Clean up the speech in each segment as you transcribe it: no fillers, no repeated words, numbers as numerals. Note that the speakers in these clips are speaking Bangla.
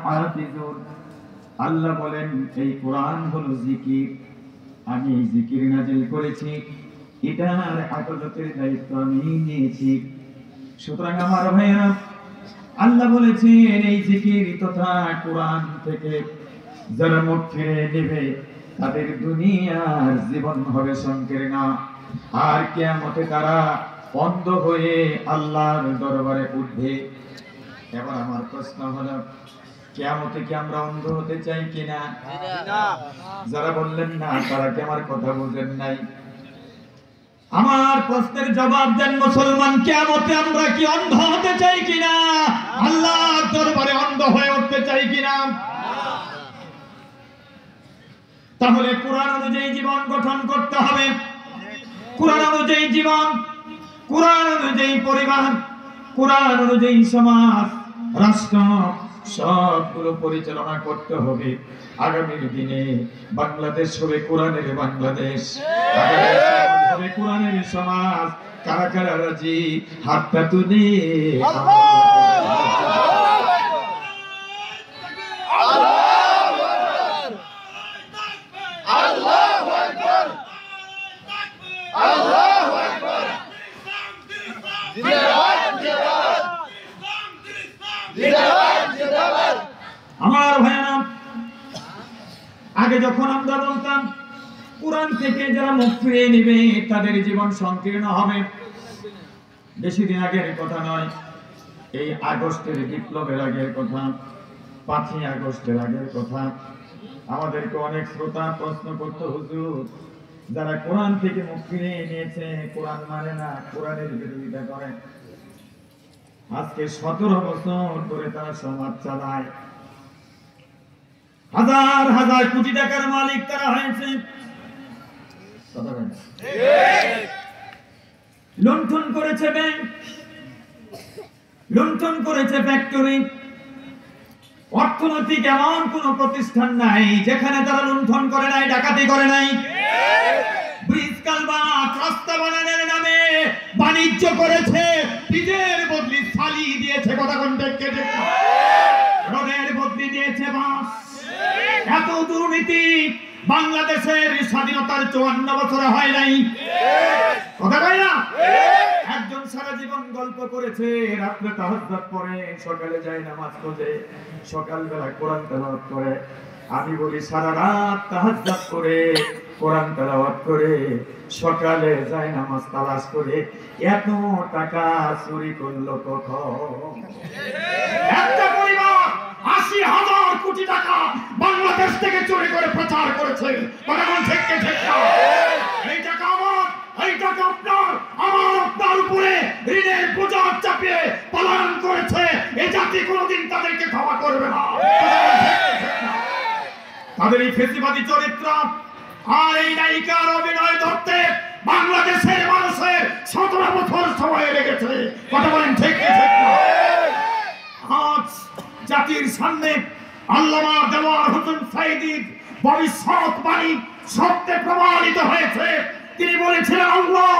হাফিজুন। আল্লাহ বলেন এই কোরআন হলো জিকির, আমি জিকির নাজিল করেছি, এটার হেফাজতের দায়িত্ব আমি নিয়েছি। সুতরাং আমার ভাইরা, আল্লাহ বলেছেন এই জিকির তথা কোরআন থেকে যারা মুখ ফিরে নেবে তাদের দুনিয়ার জীবন হবে সংকীর্ণ, আর কিয়ামতে তারা অন্ধ হয়ে আল্লাহর দরবারে উঠবে। এবার আমার প্রশ্ন হলো, কিয়ামতে কি আমরা অন্ধ হতে চাই কিনা? যারা বললেন না তারা কি আমার কথা বুঝেন নাই? আমার প্রশ্নের জবাব দেন মুসলমান, কিয়ামতে আমরা কি অন্ধ হতে চাই কিনা? আল্লাহর দরবারে অন্ধ হয়ে উঠতে চাই কিনা? তাহলে কোরআন অনুযায়ী জীবন গঠন করতে হবে। কোরআন অনুযায়ী জীবন, কোরআন অনুযায়ী পরিবার, কোরআন অনুযায়ী সমাজ, রাষ্ট্র সবগুলো পরিচালনা করতে হবে। আগামীর দিনে বাংলাদেশ হবে কোরআনের বাংলাদেশ, হবে কোরআনের সমাজ। কারা কারা রাজি? হাতটা তুলে আমার ভাইরা, আগে যখন আমরা বলতাম কোরআন থেকে যারা মুখ ফিরিয়ে নেবে তাদের জীবন সংকীর্ণ হবে, বেশি দিন আগের কথা নয়, এই আগস্টের বিপ্লবের আগের কথা, 5ই আগস্টের আগের কথা। আমাদেরকে অনেক শ্রোতা প্রশ্ন করতে, হুজুর যারা কোরআন থেকে মুখ ফিরিয়ে নিয়েছে, কোরআন মানে না, কোরআনের বিরোধিতা করে, আজকে 17 বছর ধরে তারা সমাজ চালায়, হাজার হাজার কোটি টাকার মালিক তারা হয়েছে। লুণ্ঠন করেছে ব্যাংক, লুণ্ঠন করেছে ফ্যাক্টরি। অর্থনৈতিক এমন কোন প্রতিষ্ঠান নাই যেখানে তারা লুণ্ঠন করে নাই, ডাকাতি করে নাই। ব্রিজ, কালভার্ট, রাস্তা বানানোর নামে বাণিজ্য করেছে, ডিজের বদলি ছালি দিয়েছে, কথা কন্টেক্ট রোডের বদলি দিয়েছে বাস। এত দুর্নীতি বাংলাদেশের স্বাধীনতার 54 বছরে হয় নাই, কথা কয় না? একজন সারা জীবন গল্প করেছে, রাত্রে তাহাজ্জুদ পড়ে, সকালে যায় নামাজ পড়ে, সকালবেলা কোরআন তেলাওয়াত করে। আমি বলি সারা রাত তাহাজ্জুদ করে, কোরআন তেলাওয়াত করে, সকালে যায় নামাজ তালাশ করে, এত টাকা চুরি করলো কখন? একটা পরিবার 80,000 কোটি টাকা বাংলাদেশ থেকে চুরি করে প্রচার করেছে। এই টাকা আমার, এই টাকা আপনার, আমার আপনার উপরে ঋণের বোঝা চাপিয়ে পলায়ন করেছে। এই জাতি কোনোদিন তাদেরকে ক্ষমা করবে না। তাদের এই ফেসিবাদী চরিত্র আর এই নায়িকার অভিনয় ধরতে বাংলাদেশের মানুষের 17 বছর সময় লেগেছে। কথা বলেন ঠিক না? আজ জাতির সামনে আল্লামা দেওয়ার হোসেন সাইদির ভবিষ্যৎবাণী সত্যে প্রমাণিত হয়েছে। তিনি বলেছিলেন, আল্লাহ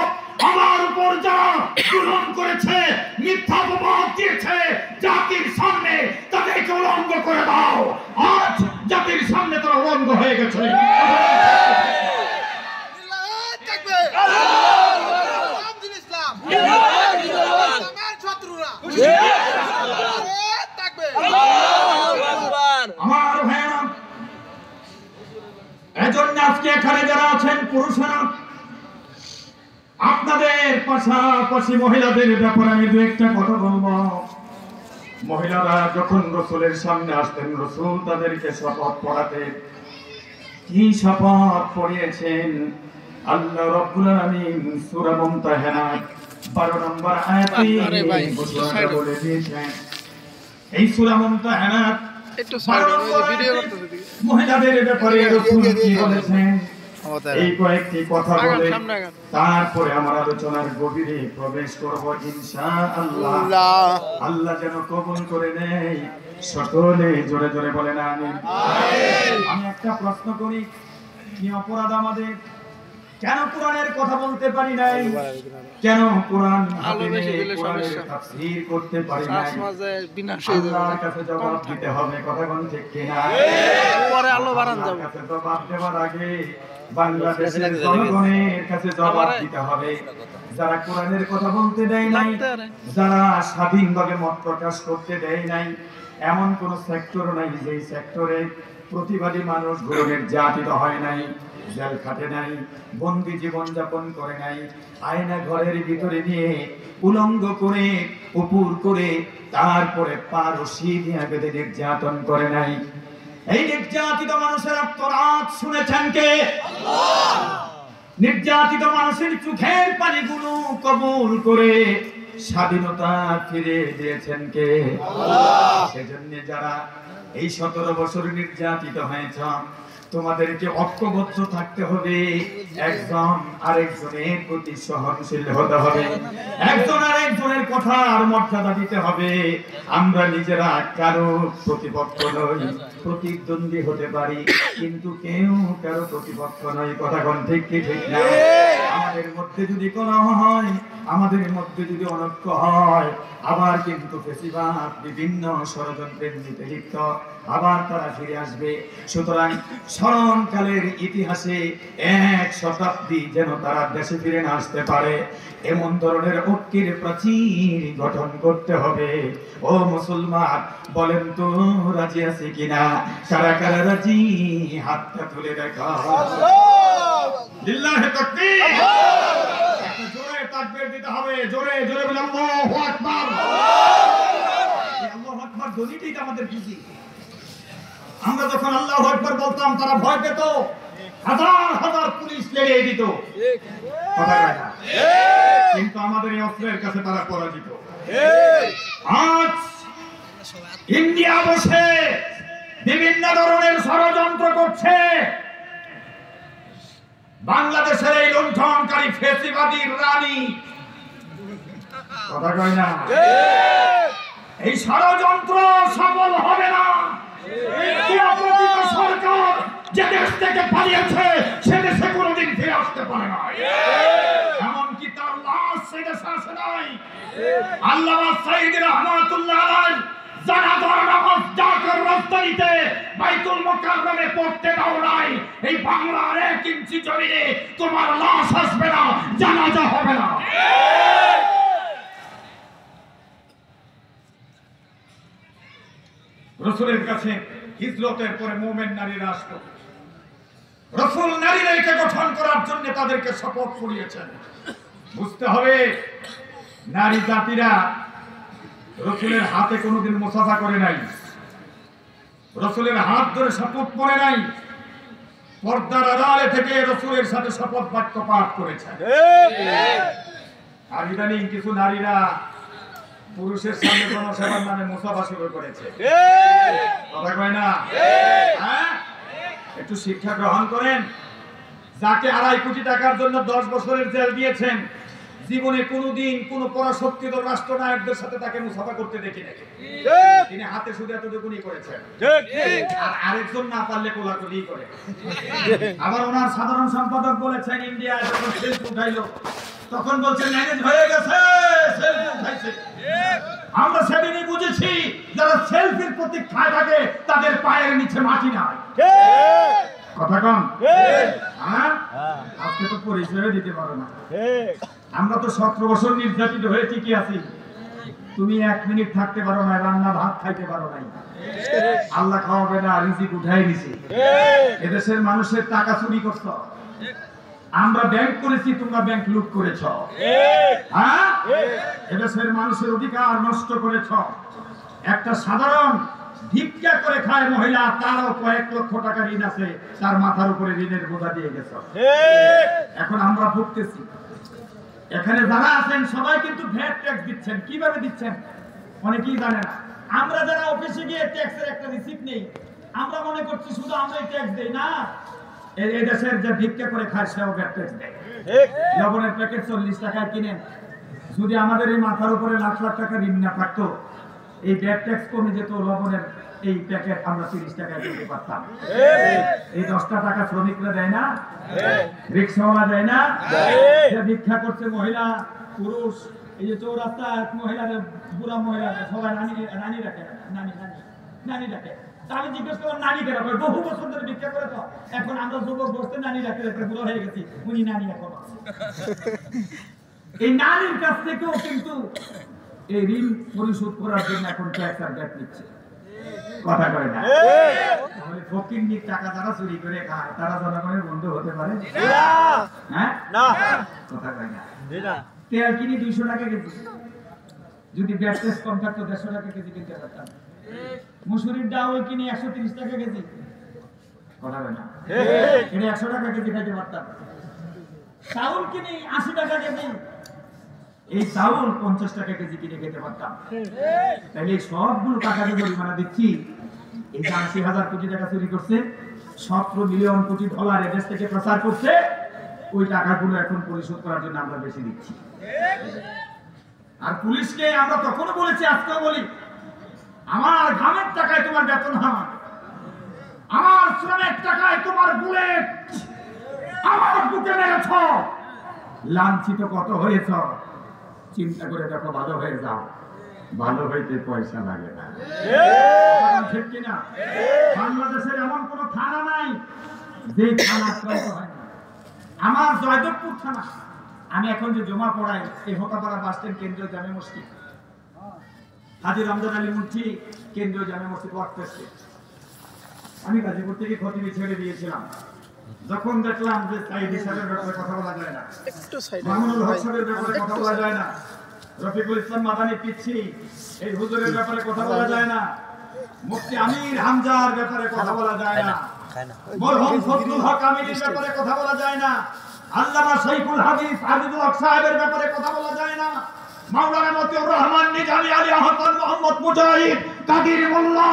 আমার উপর যারা জুলুম করেছে, মিথ্যা অপবাদ দিয়েছে, জাতির সামনে তাদেরকে উলঙ্গ করে দাও। আজ জাতির সামনে তারা উলঙ্গ হয়ে গেছে। আমার ভাইরা, এজন্য আজকে এখানে যারা আছেন পুরুষেরা, আপনাদের পাশাপাশি মহিলাদের ব্যাপারে আমি দু একটা কথা বলবো। মহিলারা যখন রাসূলের সামনে আসতেন, রাসূল তাদেরকে শপথ পড়াতেন। কি শপথ পড়িয়েছেন? আল্লাহ রাব্বুল আলামিন সূরা মুমতাহানা 12 নম্বর আয়াতে ঘোষণা বলে দিয়েছেন। এই সূরা মুমতাহানা একটু ভিডিও করতে মহিলাদের ব্যাপারে রাসূল কি বলেছেন এই কয়েকটি কথা বলে তারপরে আমার আলোচনার গভীরে প্রবেশ করব ইনশাআল্লাহ। আল্লাহ যেন কবুল করে নেয়। সকলে জোরে জোরে বলেন আমিন। আমি একটা প্রশ্ন করি, কি অপরাধ আমাদের? কেন কোরআনের কথা বলতে পারি নাই? কেন কোরআন কোরআনের তাফসীর করতে পারি নাই? আল্লাহর কাছে জবাব দিতে হবে, কথা কোন ঠিক কিনা? পরে আলো বাড়ান যাবে। কাছে জবাব দেওয়ার আগে বাংলাদেশের জনগণের কাছে জবাব দিতে হবে। যারা কোরআনের কথা বলতে দেয় নাই, যারা স্বাধীনভাবে মত প্রকাশ করতে দেয় নাই, এমন কোন সেক্টর নাই যে সেক্টরে প্রতিবাদী মানুষ নির্যাতিত হয় নাই, জেল খাটে নাই, বন্দি জীবন যাপন করে নাই, আয়না ঘরের ভিতরে নিয়ে উলঙ্গ করে উপর করে তারপরে পারসি দিয়ে বেঁধে নির্যাতন করে নাই। এই নির্যাতিত মানুষের আত্মনাদ শুনেছেন কে? আল্লাহ। নির্যাতিত মানুষের চোখের পানিগুলো কবুল করে স্বাধীনতা ফিরে দিয়েছেন কে? আল্লাহ। সেজন্য যারা এই 17 বছর নির্যাতিত হয়েছে, তোমাদেরকে ঐক্যবদ্ধ থাকতে হবে, একজন আরেকজনের প্রতি সহনশীল হতে হবে, একজন আরেকজনের কথার মর্যাদা দিতে হবে। আমরা নিজেরা কারো প্রতিপক্ষ নই, প্রতিদ্বন্দ্বী হতে পারি, কিন্তু কেউ কারো প্রতিপক্ষ নয়, কথা কোন ঠিক কি ঠিক না? আমাদের মধ্যে যদি কলহ হয়, আমাদের মধ্যে যদি অনৈক্য হয়, আবার কিন্তু ফেসিবাদ বিভিন্ন ষড়যন্ত্রের নীতি লিপ্ত, আবার তারা ফিরে আসবে। সুতরাং স্মরণকালের ইতিহাসে 1 শতাব্দী যেন তারা দেশে ফিরে না আসতে পারে, এমন ধরনের ঐক্যের প্রাচীর গঠন করতে হবে। ও মুসলমান, বলেন তো রাজি আছে কিনা? কারা কারা রাজি? হাতটা তুলে দেখা। লিল্লাহি তাকবীর। একটা জোরে তাকবীর দিতে হবে, জোরে জোরে বলে আল্লাহু আকবার। আল্লাহু আকবার ধ্বনিটাই আমাদের খুশি। আমরা যখন আল্লাহু আকবার বলতাম, তারা ভয় পেত, হাজার হাজার পুলিশ লেগে দিত, কথা কয় না? কিন্তু আমাদের এই অস্ত্রের কাছে তারা পরাজিত। আজ ইন্ডিয়া বসে বিভিন্ন ধরনের ষড়যন্ত্র করছে, বাংলাদেশের এই লুণ্ঠনকারী ফেসিবাদী রানী, কথা কয় না? এই ষড়যন্ত্র সফল হবে না। সরকার যে দেশ থেকে পালিয়েছে সে দেশে কোনোদিন ফিরে আসতে পারে না, এমনকি তার লাশ সে দেশে আসে নাই। আল্লামা সাইয়্যিদ রাহমাতুল্লাহ আলাইহি জানাজার নামাজ ঢাকার রাজধানীতে বাইতুল মুকাররমে পড়তে দাও নাই। এই বাংলার 1 ইঞ্চি জমিনে তোমার লাশ আসবে না, জানাজা হবে না। রাসূলের কাছে হিজরতের পরে মুমিন নারীরা আসতো, রাসূল নারীদেরকে গঠন করার জন্য তাদেরকে শপথ করিয়েছেন। বুঝতে হবে, নারী জাতিরা রাসূলের হাতে কোনোদিন মুসাফা করে নাই, রাসূলের হাত ধরে শপথ পড়ে নাই, পর্দার আড়ালে থেকে রাসূলের সাথে শপথ বাক্য পাঠ করেছে। আর ইদানিং কিছু নারীরা পুরুষের সামনে জনসেবার নামে মুসাফা শুরু করেছে, কথা কয় না? হ্যাঁ, একটু শিক্ষা গ্রহণ করেন। যাকে 2.5 কোটি টাকার জন্য 10 বছরের জেল দিয়েছেন, জীবনে কোনোদিন কোন পরাশক্তিধর রাষ্ট্রনায়কদের সাথে তাকে মুসাফা করতে দেখি নাকি? তিনি হাতে শুধু এতটুকুনি করেছেন, আর আরেকজন না পারলে কোলাকুলি করে। আবার ওনার সাধারণ সম্পাদক বলেছেন, ইন্ডিয়ায় যখন সেলফি উঠাইলো তখন বলছেন ম্যানেজ হয়ে গেছে, সেলফি উঠাইছে। আমরা সেদিনই বুঝেছি যারা সেলফির প্রতীক্ষায় থাকে তাদের পায়ের নিচে মাটি নাই, কথা কন? হ্যাঁ, আজকে তো পরিচয় দিতে পারো না। আমরা তো 17 বছর নির্যাতিত হয়ে ঠিকই আছি। তুমি 1 মিনিট থাকতে পারো না, রান্না ভাত খাইতে পারো নাই, আল্লাহ খাওয়াবে না, রিজিক উঠাই দিছে। এদেশের মানুষের টাকা চুরি করছ, আমরা ব্যাংক করেছি, তোমরা ব্যাংক লুট করেছ। হ্যাঁ, এদেশের মানুষের অধিকার নষ্ট করেছ। একটা সাধারণ ভিক্ষা করে খায় মহিলা, তারও কয়েক লক্ষ টাকা ঋণ আছে, তার মাথার উপরে ঋণের বোঝা দিয়ে গেছ। এখন আমরা ভুগতেছি। এখানে যারা আছেন সবাই কিন্তু ভ্যাট ট্যাক্স দিচ্ছেন। কিভাবে দিচ্ছেন অনেকেই জানে না। আমরা যারা অফিসে গিয়ে ট্যাক্সের একটা রিসিপ্ট নেই, আমরা মনে করছি শুধু আমরাই ট্যাক্স দেই না, এই দেশের যে ভিক্ষা করে খায় সেও ভ্যাট ট্যাক্স দেয়। লবণের প্যাকেট 40 টাকায় কিনেন, যদি আমাদের এই মাথার উপরে লাখ লাখ টাকা ঋণ না থাকতো, এই ভ্যাট ট্যাক্স কমে যেত, লবণের এই প্যাকেট আমরা 30 টাকায় দিতে পারতাম। এই 10টা টাকা শ্রমিকরা দেয় না, রিক্সাওয়ালা দেয় না, যে ভিক্ষা করছে মহিলা পুরুষ, এই যে চৌরাস্তা মহিলাদের বুড়া মহিলা সবাই নানি রাখে, নানি রাখে। আমি জিজ্ঞেস করলাম নানি কেন, বহু বছর ধরে ভিক্ষা করে তো, এখন আমরা যুবক বসতে নানি রাখতে রাখতে বুড়ো হয়ে গেছি, উনি নানি এখন এই নানির কাছ থেকেও কিন্তু এই ঋণ পরিশোধ করার জন্য এখন ট্যাক্স আর ব্যাট নিচ্ছে। কথা কয় না, তাহলে ফকিন্নির টাকা যারা চুরি করে খায় তারা জনগণের বন্ধু হতে পারে? হ্যাঁ, কথা কয় না। তেল কিনি 200 টাকা কেজি, যদি ব্যাট ট্যাক্স কম থাকতো 150 টাকা কেজি কিনতে পারতাম। মুসুরির ডাউল কিনি 130 টাকা কেজি, কথা কয় না, এটা 100 টাকা কেজি খাইতে পারতাম। চাউল কিনি 80 টাকা কেজি, এই চাউল 50 টাকা কেজি কিনে খেতে পারতাম। তাহলে এই সবগুলো টাকা যে জরিমানা দিচ্ছি, এই যে 80,000 কোটি টাকা চুরি করছে, 17 মিলিয়ন কোটি ডলার এদেশ থেকে প্রচার করছে, ওই টাকাগুলো এখন পরিশোধ করার জন্য আমরা বেশি দিচ্ছি। আর পুলিশকে আমরা তখনও বলেছি, আজকেও বলি, আমার ঘামের টাকায় তোমার বেতন হয়, আমার শ্রমের টাকায় তোমার বুলেট, আমার বুকে মেরেছ, লাঞ্ছিত কত হয়েছ, চিন্তা করে দেখো, ভালো হয়ে যাও। ভালো হইতে পয়সা লাগে না, ঠিক কিনা? বাংলাদেশের এমন কোন থানা নাই যে থানা আক্রান্ত হয় না। আমার জয়দেবপুর থানা, আমি এখন যে জমা পড়াই, এই হোকাপাড়া বাস স্ট্যান্ড কেন্দ্রীয় জামে মসজিদ, হাজী রমজান আলী মুন্সি কেন্দ্রীয় জামে মসজিদ ওয়াক্ফ ট্রাস্টে আমি গাজীপুর থেকে খতিবি ছেড়ে দিয়েছিলাম। যখন দেখলাম যে সাইদ হিসাবের ব্যাপারে কথা বলা যায় না, মামুনুল হক সাহেবের ব্যাপারে কথা বলা যায় না, রফিকুল ইসলাম মাদানী পিচ্ছি এই হুজুরের ব্যাপারে কথা বলা যায় না, মুফতি আমির হামজার ব্যাপারে কথা বলা যায় না, মরহুম ফজলুল হক আমিরের ব্যাপারে কথা বলা যায় না, আল্লামা শৈখুল হাদিস আজিজুল হক সাহেবের ব্যাপারে কথা বলা যায় না, মাওলানা মতিউর রহমান নিজামী আলী আহসান মোহাম্মদ মুজাহিদ কাদির মোল্লা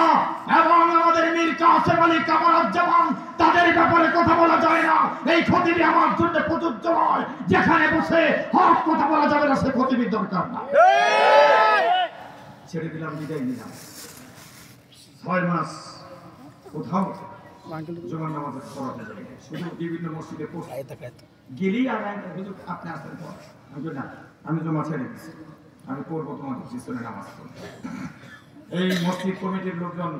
এবং আমাদের মীর কাসেম আলী কামারুজ্জামান, তাদের ব্যাপারে কথা বলা যায় না। এই খতিবি আমার জন্য প্রযোজ্য নয়, যেখানে বসে হক কথা বলা যাবে না, সে খতিবির দরকার না। ছেড়ে দিলাম, বিদায় নিলাম। 6 মাস কোথাও জুমার নামাজ পড়াতে যাই, শুধু বিভিন্ন মসজিদে গেলেই আগায় আপনি আসতেন পর, আমি না, আমি জমা ছেড়ে দিচ্ছি, আমি পড়বো তোমাদের পিছনে নামাজ পড়বো। এই মসজিদ কমিটির লোকজন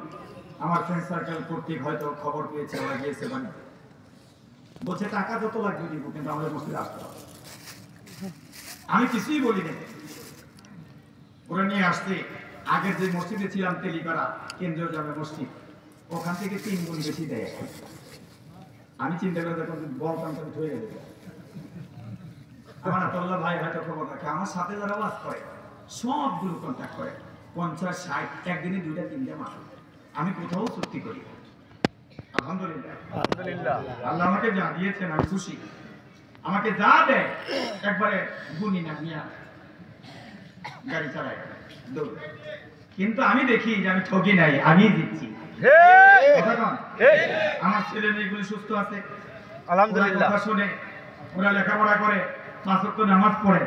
আমার ফ্রেন্ড সার্কেল কর্তৃক হয়তো খবর পেয়েছে, ওরা গিয়েছে বাড়িতে, বলছে টাকা যত লাগবে দিব, কিন্তু আমাদের মসজিদে আসতে হবে। আমি কিছুই বলি না, ওরা নিয়ে আসতে, আগের যে মসজিদে ছিলাম তেলিপাড়া কেন্দ্রীয় জামে মসজিদ, ওখান থেকে 3 গুণ বেশি দেয়। আমি চিন্তা করে দেখুন, বলতাম তো ধরে গেল, আমার আতল্লাহ ভাই হয়তো খবর রাখে, আমার সাথে যারা বাস করে সবগুলো কন্ট্যাক্ট করে, 50, 60 একদিনে 2টা 3টা মাস। আমি কোথাও চুক্তি করি, আলহামদুলিল্লাহ, আল্লাহ আমাকে যা দিয়েছেন আমি খুশি। আমাকে যা দেয় একবারে গুনি না নিয়ে গাড়ি চালাই দৌড়। কিন্তু আমি দেখি যে আমি ঠকি নাই, আমি দিচ্ছি। আমার ছেলে মেয়েগুলি সুস্থ আছে, আলহামদুলিল্লাহ, শুনে ওরা লেখাপড়া করে, 5 ওয়াক্ত নামাজ পড়ে,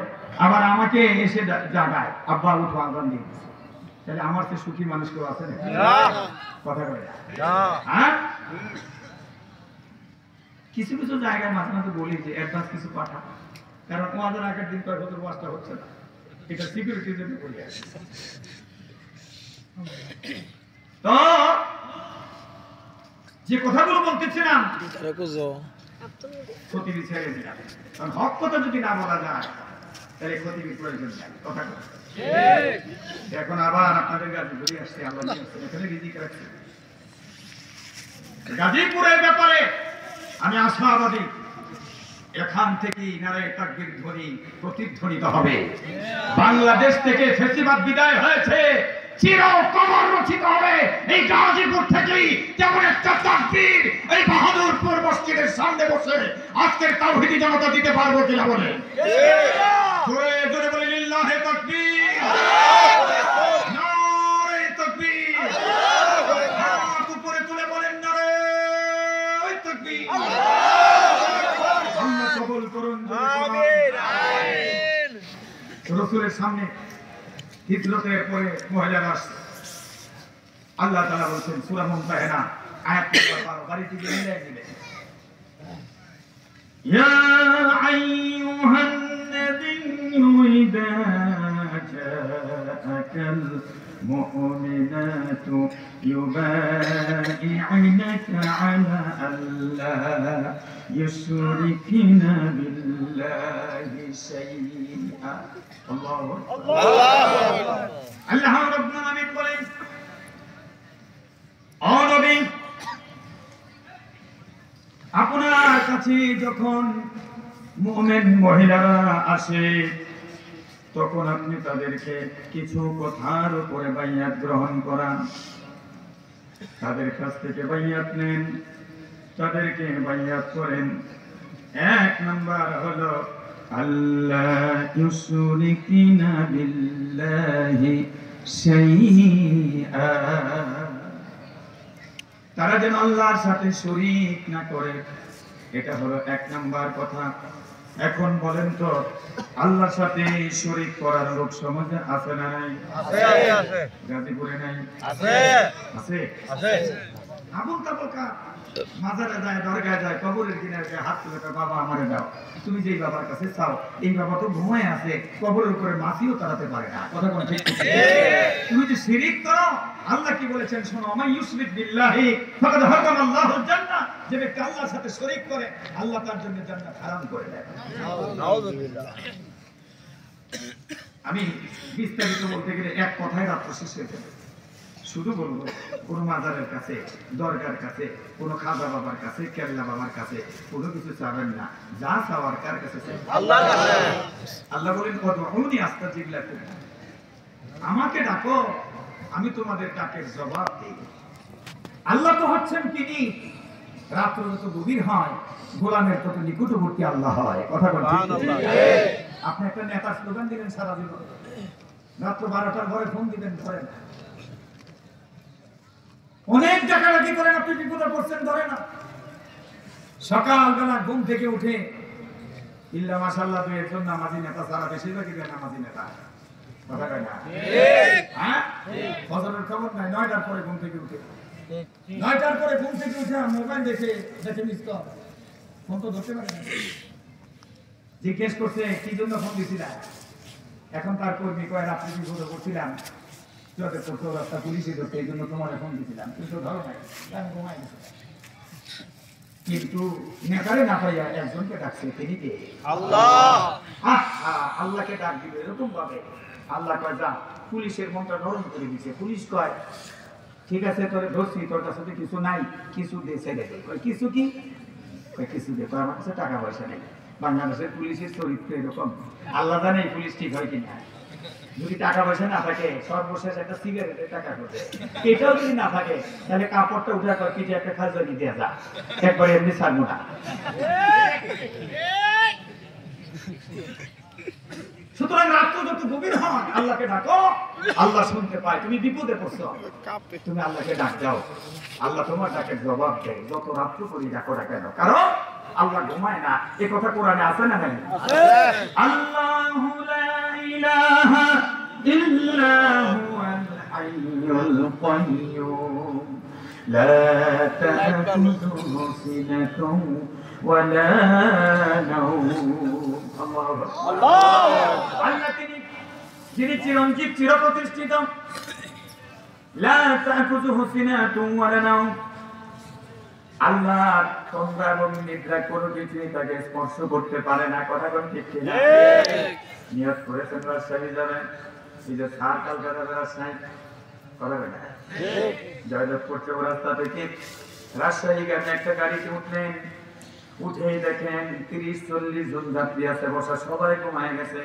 আবার আমাকে এসে জাগায়, আব্বা উঠো আজান দিয়ে। তাহলে আমার চেয়ে সুখী মানুষ কেউ আছে না? কথা বলে হ্যাঁ, কিছু কিছু জায়গায় মাঝে মাঝে বলি যে অ্যাডভান্স কিছু পাঠা, কারণ ওদের আগের দিন কয়েক বছর ওয়াজটা হচ্ছে না, এটা সিকিউরিটির জন্য বলি। তো যে কথাগুলো বলতেছিলাম, খতিবি ছেড়ে দিলাম, কারণ হক কথা যদি না বলা যায় তাহলে খতিবির প্রয়োজন নেই। কথা এখন আবার আপনাদের গাজীপুরে আসছে, আল্লাহ এখানে রিজিক রাখছে। গাজীপুরের ব্যাপারে আমি আশাবাদী, এখান থেকে নারায়ে তাকবীর ধ্বনি প্রতিধ্বনিত হবে। বাংলাদেশ থেকে ফ্যাসিবাদ বিদায় হয়েছে, চির কবর রচিত হবে এই গাজীপুর থেকেই। যেমন একটা তাকবীর এই বাহাদুরপুর মসজিদের সামনে বসে আজকের তাওহীদি জনতা দিতে পারবো কিনা বলে, জোরে জোরে বলে লিল্লাহি তাকবীর, নারে তাকবীর, হাত উপরে তুলে বলেন নারে তাকবীর। আল্লাহ কবুল করুন, আমিন আমিন। রাসূলের সামনে হিজরতের পরে মহিলারা আসছে, আল্লাহ তাআলা বলেন সূরা মুমতাহিনা আয়াত নম্বর 12 বাড়িতে গিয়ে মিলাই দিবেন ইয়া আইয়ুহান নাবিয়্যু ইযা জাআকাল মুমিনাতু ইউবাই'উনাকা আলা আল্লা ইউশরিকনা বিল্লাহি শাইআ আল্লাহু আকবার আল্লাহ রাব্বুল আলামিন বলেন ও নবী আপনার কাছে যখন মুমিন মহিলারা আসে তখন আপনি তাদেরকে কিছু কথার উপরে বাইয়াত গ্রহণ করান তাদের কাছ থেকে বাইয়াত নেন তাদেরকে বাইয়াত করেন এক নাম্বার হলো আল্লাহ ইউশরিকিনা বিল্লাহি শাইআ তারা যেন আল্লাহর সাথে শরীক না করে এটা হলো এক নাম্বার কথা এখন বলেন তো আল্লাহর সাথে শরীক করার লোক সমাজে আছে না নাই আছে আছে গাজীপুরে নাই আছে আছে আছে আবুল তাবকা মাজারে যায় দরগায় যায় কবরের কিনারে যায় হাত তুলে বাবা আমারে দাও তুমি যেই বাবার কাছে চাও এই বাবা তো ঘুমায় আছে কবরের উপরে মাছিও তাড়াতে পারে না কথা কোন ঠিক তুমি যে শিরক করো আল্লাহ কি বলেছেন শোনো আমায় ইউশরিক বিল্লাহি ফাকাদ হারাম আল্লাহুল জান্নাহ যে ব্যক্তি আল্লাহর সাথে শরীক করে আল্লাহ তার জন্য জান্নাত হারাম করে দেয় নাউযুবিল্লাহ আমি বিস্তারিত বলতে গেলে এক কথায় রাত্র শেষ হয়ে যাবে শুধু বলবো কোন মাজারের কাছে দরগার কাছে কোন খাজা বাবার কাছে কেল্লা বাবার কাছে কোনো কিছু চাবেন না যা চাওয়ার কার কাছে আল্লাহর কাছে আল্লাহ বলেন উনি আস্তাজিব লাকুম আমাকে ডাকো আমি তোমাদের ডাকের জবাব দেই আল্লাহ তো হচ্ছেন তিনি রাত্র যত গভীর হয় গোলামের তত নিকটবর্তী আল্লাহ হয় কথা বলতে আপনি একটা নেতার স্লোগান দিবেন সারা জীবন রাত্র 12টার পরে ফোন দিবেন ধরেন অনেক ডাকাডাকি করেন আপনি বিপদে পড়ছেন ধরে না সকালবেলা ঘুম থেকে উঠে ইল্লা মাশাআল্লাহ তো একজন নামাজি নেতা সারা বেশিরভাগই নামাজি নেতা কথা কয় না ঠিক হ্যাঁ ফজরের খবর নাই 9টার পরে ঘুম থেকে উঠে 9টার পরে ঘুম থেকে উঠে মোবাইল দেখে মিস কল ফোন তো ধরতে পারে না জিজ্ঞেস করছে কি জন্য ফোন দিছিলা এখন তার কর্মী কয় রাত্রি বিপদে পড়ছিলাম যতে করতে রাস্তা পুলিশে ধরতে এই জন্য তোমার ফোন দিছিলাম কিন্তু ধরো নাই আমি ঘুমাই গেছিলাম কিন্তু নেতারে না পাইয়া একজনকে ডাকছে তিনি কে আল্লাহ আল্লাহকে ডাক দিবে এরকম ভাবে আল্লাহ কয় যা পুলিশের মনটা নরম করে দিছে পুলিশ কয় ঠিক আছে তোরে ধরছি তোর কাছে তো কিছু নাই কিছু দে ছেড়ে দে কয় কিছু কি কয় কিছু দে কয় আমার কাছে টাকা পয়সা নেই বাংলাদেশের পুলিশের চরিত্র এরকম আল্লাহ জানে এই পুলিশ ঠিক হয় কিনা যদি টাকা পয়সা না থাকে সর্বশেষ একটা সিগারেটের টাকা করবে এটাও যদি না থাকে তাহলে কাপড়টা উঠে কয় পিঠে একটা খাজনি দিয়ে যা একবারে এমনি ছাড়বো না সুতরাং রাত্র যত গভীর হয় আল্লাহকে ডাকো আল্লাহ শুনতে পায় তুমি বিপদে পড়ছো তুমি আল্লাহকে ডাক দাও আল্লাহ তোমার ডাকের জবাব দেয় যত রাত্র করি ডাকো না কেন কারণ আল্লাহ ঘুমায় না এ কথা কোরআনে আছে না নাই আল্লাহু লা ইলাহা ইল্লা হুয়াল হাইয়ুল কাইয়্যুম লা তা'খুযুহু সিনাতুন ওয়া লা নাওম আল্লাহ যিনি চিরঞ্জীব চিরপ্রতিষ্ঠিত লা তা'খুযুহু সিনাতুন ওয়া লা নাওম আল্লাহ তন্দ্রা এবং নিদ্রা কোনো কিছুই তাকে স্পর্শ করতে পারে না কথা কোন ঠিক কিনা নিয়ত করেছেন রাজশাহী যাবেন এই যে সার কলকাতা রাজশাহী কথা বলে না জয়দেবপুর চৌরাস্তা থেকে রাজশাহী গ্রামে একটা গাড়িতে উঠলেন উঠেই দেখেন 30-40 জন যাত্রী আছে বসা সবাই ঘুমায় গেছে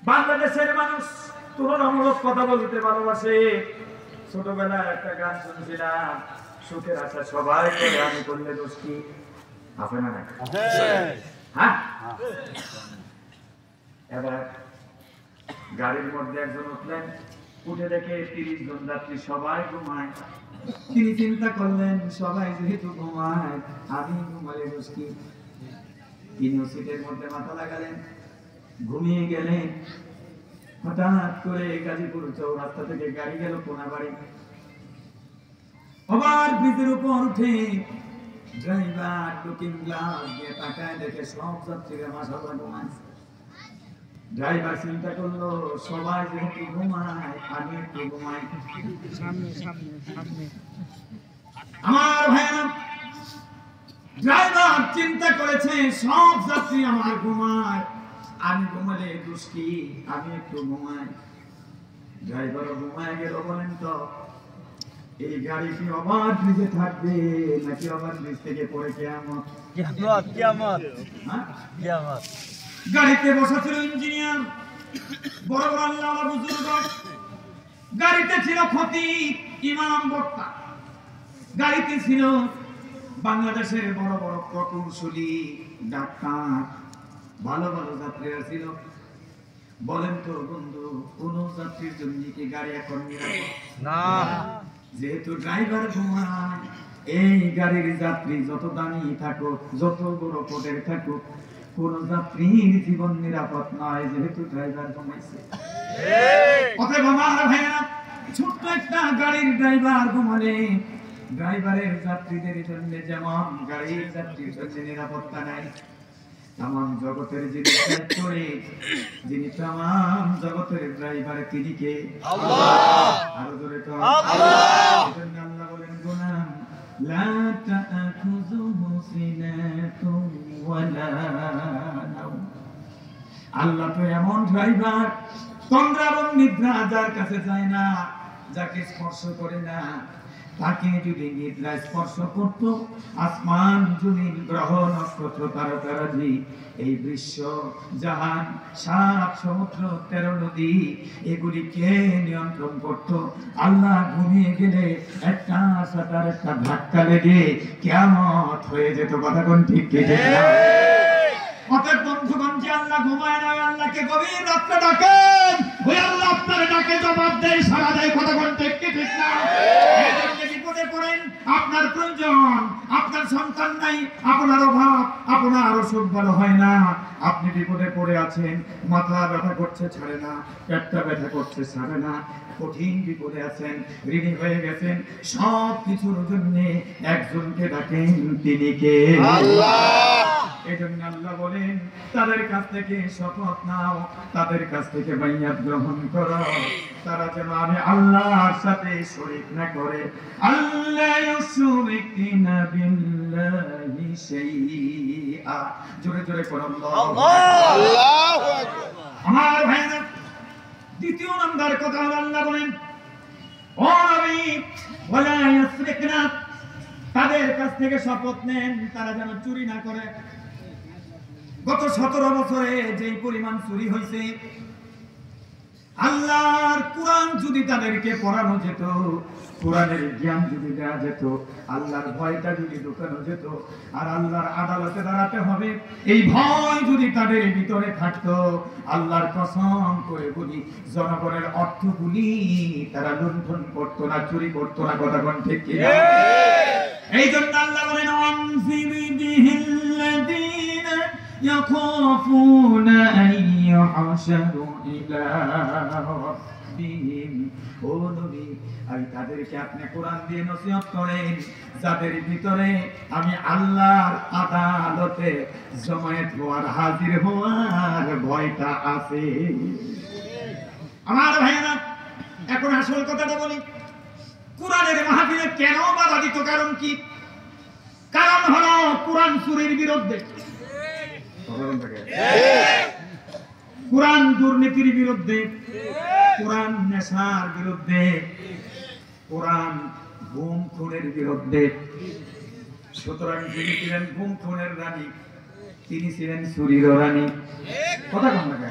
বাংলাদেশের মানুষ তুলনামূলক কথা বলতে ভালোবাসে ছোটবেলায় একটা গান শুনছিলাম সুখের আশা সবাই করে আমি করলে দোষ কি আছে না না হ্যাঁ এবার গাড়ির মধ্যে একজন উঠলেন উঠে দেখে 30 জন যাত্রী সবাই ঘুমায় তিনি চিন্তা করলেন সবাই যেহেতু ঘুমায় আমি ঘুমালে দোষ কি তিনি সিটের মধ্যে মাথা লাগালেন ঘুমিয়ে গেলেন হঠাৎ করে গাজীপুর চৌরাস্তা থেকে গাড়ি গেল কোনাবাড়ি আবার ব্রিজের উপর উঠে ড্রাইভার লুকিং গ্লাস দিয়ে তাকায় দেখে সব যাত্রীরা মাশাআল্লাহ ঘুমাচ্ছে। ড্রাইভার চিন্তা করলো সবাই যেহেতু ঘুমায় আমি একটু ঘুমাই। আমার ভাইরা, ড্রাইভার চিন্তা করেছে সব যাত্রী আমার ঘুমায়, আমি ঘুমালে দুষ্টি, আমি একটু ঘুমাই। ড্রাইভারও ঘুমায় গেল। বলেন তো এই গাড়ি কি ওভার ব্রিজে থাকবে নাকি ওভার ব্রিজ থেকে পড়ে কিয়ামত? কিয়ামত কিয়ামত হ্যাঁ, কিয়ামত। গাড়িতে বসা ছিল ইঞ্জিনিয়ার, বড় বড় আল্লাহ বুজুর্গ। গাড়িতে ছিল খতিব, ইমাম, বক্তা। গাড়িতে ছিল বাংলাদেশের বড় বড় প্রকৌশলী, ডাক্তার, ভালো ভালো যাত্রীরা ছিল। বলেন তো বন্ধু, কোন যাত্রীর জন্য কি গাড়ি এখন নিরাপদ? না। যেহেতু ড্রাইভার ঘুমায়, এই গাড়ির যাত্রী যত দামি থাকুক, যত বড় পদের থাকুক, কোন যাত্রীর জীবন নিরাপদ নয়, যেহেতু ড্রাইভার ঘুমাইছে। অতএব আমার ভাইরা, ছোট্ট একটা গাড়ির ড্রাইভার ঘুমালে ড্রাইভারের যাত্রীদের জন্য যেমন গাড়ির যাত্রীর জন্য নিরাপত্তা নাই, তামাম জগতের যিনি ড্রাইভ করে, যিনি তামাম জগতের ড্রাইভার, তিনি কে? আল্লাহ। আরো জোরে তো আল্লাহ। এজন্য আল্লাহ বলেন, গোলাম লা তাআখুযুহু সিনাতুন ওয়ালা নাওম। আল্লাহ তো এমন ড্রাইভার, তন্দ্রা এবং নিদ্রা যার কাছে যায় না, যাকে স্পর্শ করে না। তাকে যদি নিদ্রা স্পর্শ করত, আসমান, জমিন, গ্রহ, নক্ষত্র, তারকারাজি, এই বিশ্ব জাহান, সাত সমুদ্র, 13 নদী, এগুলিকে নিয়ন্ত্রণ করত। আল্লাহ ঘুমিয়ে গেলে একটা সাতার একটা ধাক্কা লেগে কিয়ামত হয়ে যেত। কথা কোন ঠিক কি ঠিক না? অতএব বন্ধুগণ, যে আল্লাহ ঘুমায় না, আল্লাহকে গভীর রাত্রে ডাকেন, ওই আল্লাহ আপনার ডাকে জবাব দেয়, সাড়া দেয়। কথা কোন ঠিক কি ঠিক না? এজন্য বিপদে পড়েন, আপনার প্রয়োজন, আপনার সন্তান নাই, আপনার অভাব, আপনার অসুখ ভালো হয় না, আপনি বিপদে পড়ে আছেন, মাথা ব্যথা করছে ছাড়ে না, পেটটা ব্যথা করছে ছাড়ে না, কঠিন বিপদে আছেন, ঋণী হয়ে গেছেন, সব কিছুর জন্য একজনকে ডাকেন, তিনি কে? আল্লাহ। এজন্য আল্লাহ বলেন, তাদের কাছ থেকে শপথ নাও, তাদের কাছ থেকে বাইয়াত গ্রহণ করো, তারা যেন আমি আল্লাহর সাথে শরীক না করে। আল্লাহ ইউশরিকুনা বিল্লাহি শাইআ। জোরে জোরে করো আল্লাহু আল্লাহু আকবার। আমার ভাইরা, দ্বিতীয় নাম্বার কথা হলো আল্লাহ বলেন, ও নবী, ওয়ালা ইয়াসরিকনা, তাদের কাছ থেকে শপথ নেন তারা যেন চুরি না করে। গত 17 বছরে যেই পরিমাণ চুরি হয়েছে, আল্লাহর কোরআন যদি তাদেরকে পড়ানো যেত, কোরআনের জ্ঞান যদি দেওয়া যেত, আল্লাহর ভয়টা যদি ঢুকানো যেত, আর আল্লাহর আদালতে দাঁড়াতে হবে, এই ভয় যদি তাদের ভিতরে থাকতো, আল্লাহর কসম করে বলি, জনগণের অর্থগুলি তারা লুণ্ঠন করতো না, চুরি করতো না। কথা কোন ঠিক কি না? এই জন্য আল্লাহ বলেন, ওয়ানফিরি বিহিল্লাযীনা ইয়াখাফুনা আন ইউহশারু ইলা রাব্বিহিম। ও নবী, আমি তাদেরকে আপনি কোরআন দিয়ে নসিহত করেন, যাদের ভিতরে আমি আল্লাহর আদালতে জমায়েত হওয়ার, হাজির হওয়ার ভয়টা আছে। আমার ভাইরা, এখন আসল কথাটা বলি, কোরআনের মাহফিলে কেন বাধা দিত? কারণ কি? কারণ হলো কোরআন চুরির বিরুদ্ধে, কোরআন দুর্নীতির বিরুদ্ধে, কোরআন নেশার বিরুদ্ধে, কোরআন গুম খুনের বিরুদ্ধে। সুতরাং যিনি ছিলেন গুম খুনের রানী, তিনি ছিলেন চুরির রানী। কথা কম না?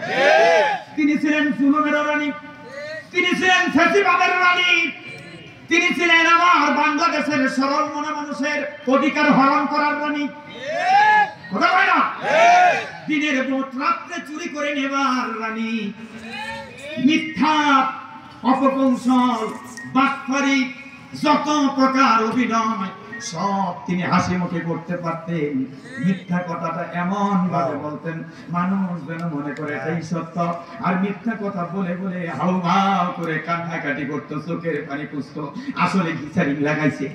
তিনি ছিলেন জুলুমের রানী, তিনি ছিলেন ফ্যাসিবাদের রানী, তিনি ছিলেন আমার বাংলাদেশের সরল মনা মানুষের অধিকার হরণ করার রানী। কথা কয় না? দিনের ভোট রাত্রে চুরি করে নেবার রানী। মিথ্যা, অপকৌশল, বাটপারি, যত প্রকার অভিনয়, সব তিনি হাসি মুখে করতে পারতেন। মিথ্যা কথাটা এমন ভাবে বলতেন মানুষ যেন মনে করে এটাই সত্য, আর মিথ্যা কথা বলে বলে হাউমাউ করে কান্নাকাটি করতো, চোখের পানি পুছতো, আসলে গিসারিং লাগাইছে।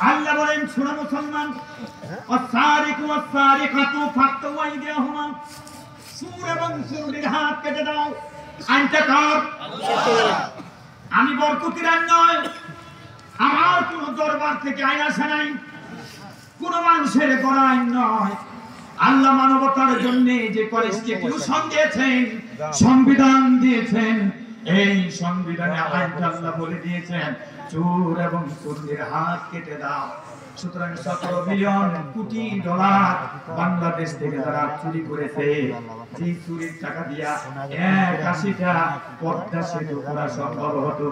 আল্লাহ বলেন শোনো মুসলমান, ওয়াসারিকু ওয়াসারিকাতু ফাকতু আইদিয়াহুমা, সূর এবং সুরের হাত কেটে দাও। আইনটা কার? আমি বরকতির আইন নয়, আমার কোন দরবার থেকে আইন আসে নাই, কোন মানুষের করা আইন নয়। আল্লাহ মানবতার জন্য যে কনস্টিটিউশন দিয়েছেন, সংবিধান দিয়েছেন, এই সংবিধানে আইনটা আল্লাহ বলে দিয়েছেন চোর এবং চোরের হাত কেটে দাও। সুতরাং 17 বিলিয়ন কোটি ডলার বাংলাদেশ থেকে যারা চুরি করেছে, যে চুরির টাকা দিয়া 81টা পদ্মা সেতু করা সম্ভব হতো,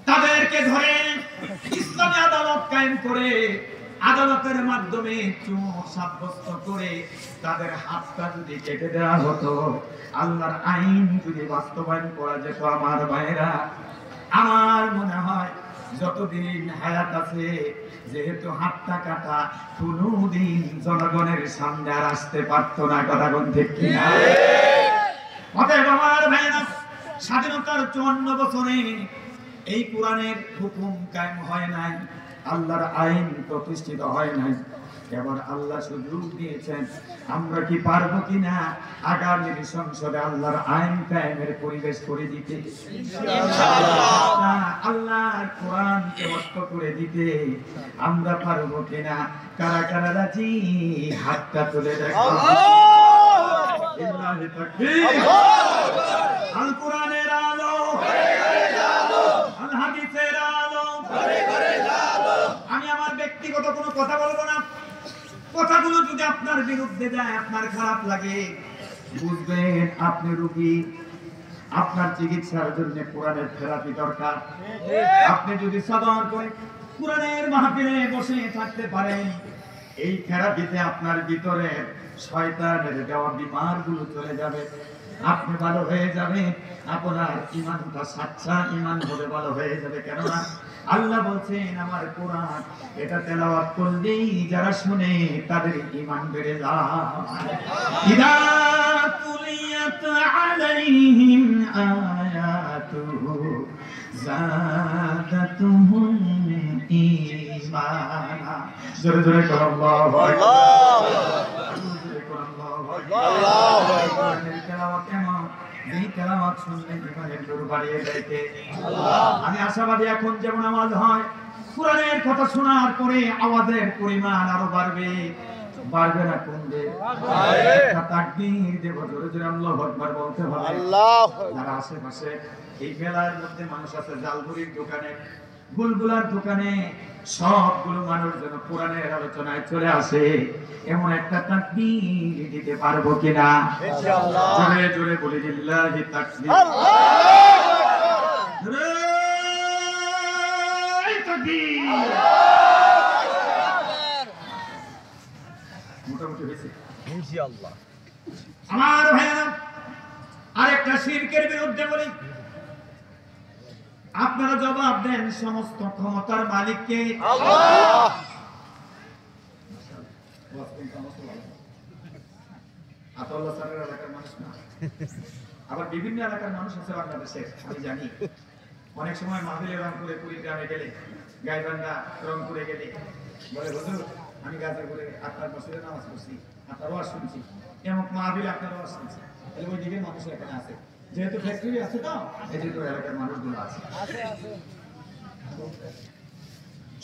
তাদেরকে ধরে ইসলামী আদালত কায়েম করে আদালতের মাধ্যমে চোর সাব্যস্ত করে তাদের হাতটা যদি কেটে দেওয়া হতো, আল্লাহর আইন যদি বাস্তবায়ন করা যেত, আমার ভাইরা, আমার মনে হয় যতদিন হায়াত আছে, যেহেতু হাতটা কাটা, কোনদিন জনগণের সামনে আর আসতে পারতো না। কথা কোন ঠিক কিনা? অতএব আমার ভাইরা, স্বাধীনতার 54 বছরে এই কোরআনের হুকুম কায়েম হয় নাই, আল্লাহর আইন প্রতিষ্ঠিত হয় নাই। এবার আল্লাহ সুযোগ দিয়েছেন, আমরা কি পারবো কিনা আগামী সংসদে আল্লাহর আইন কায়েমের পরিবেশ করে দিতে, আল্লাহর কোরআনকে রক্ষা করে দিতে আমরা পারবো কিনা? কারা কারা রাজি? হাতটা তুলে দেখো। আল কোরআনের আলো, আল হাদিসের আলো। আমি আমার ব্যক্তিগত কোনো কথা বলবো না, কথাগুলো যদি আপনার বিরুদ্ধে যায়, আপনার খারাপ লাগে, বুঝবেন আপনি রোগী, আপনার চিকিৎসার জন্য কোরআনের থেরাপি দরকার। আপনি যদি সাধন করে কোরআনের মাহফিলে বসে থাকতে পারেন, এই থেরাপিতে আপনার ভিতরে শয়তানের দেওয়া বিমারগুলো চলে যাবে, আপনি ভালো হয়ে যাবে, আপনার ঈমানটা সাচ্চা ঈমান হবে, ভালো হয়ে যাবে। কেননা আল্লাহ বলছেন আমার কোরআন এটা তেলাওয়াত করলেই যারা শুনে তাদের ঈমান বেড়ে যায়। ইদা তুলিয়াত আলাইহিম আয়াতুহু যাদাতুহুম ঈমানা। জোরে জোরে করো আল্লাহু আকবার, জোরে করো আল্লাহু আকবার। তেলাওয়াত এমন, এই তেলাওয়াত শুনলে জীবনের নূর বাড়িয়ে যাইতে। আমি আশাবাদী এখন যেমন আওয়াজ হয়, কোরআনের কথা শোনার পরে আওয়াজের পরিমাণ আরো বাড়বে, বাড়বে না কমবে? একটা তাকবীর দেব, জোরে জোরে আল্লাহু আকবার বলতে হবে। যারা আশেপাশে এই মেলার মধ্যে মানুষ আছে, জালগুড়ির দোকানে, বুলবুলার দোকানে, সবগুলো মানুষ যেন কোরআনের আলোচনায় চলে আসে, এমন একটা তাকবীর দিতে পারবো কিনা? ইনশাআল্লাহ। জোরে জোরে বলি লিল্লাহি তাকবীর, মোটামুটি হয়েছে ইনশাআল্লাহ। আমার ভাইরা, আরেকটা শিরকের বিরুদ্ধে বলি, আপনারা জবাব দেন সমস্ত ক্ষমতার মালিককে? আল্লাহ। আতাউল্লাহ স্যারের এলাকার মানুষ না, আবার বিভিন্ন এলাকার মানুষ আছে বাংলাদেশে, আমি জানি। অনেক সময় মাহফিলে রংপুরে, কুড়িগ্রামে গেলে, গাইবান্ধা, রংপুরে গেলে বলে হুজুর আমি গাজীপুরে আপনার মসজিদে নামাজ পড়ছি, আপনার ওয়াজ শুনছি, এমন মাহফিলে আপনার ওয়াজ শুনছি। তাহলে ওই দিকের মানুষ এখানে আছে, যেহেতু ফ্যাক্টরি আছে, তো এই যে এলাকার মানুষগুলো আছে।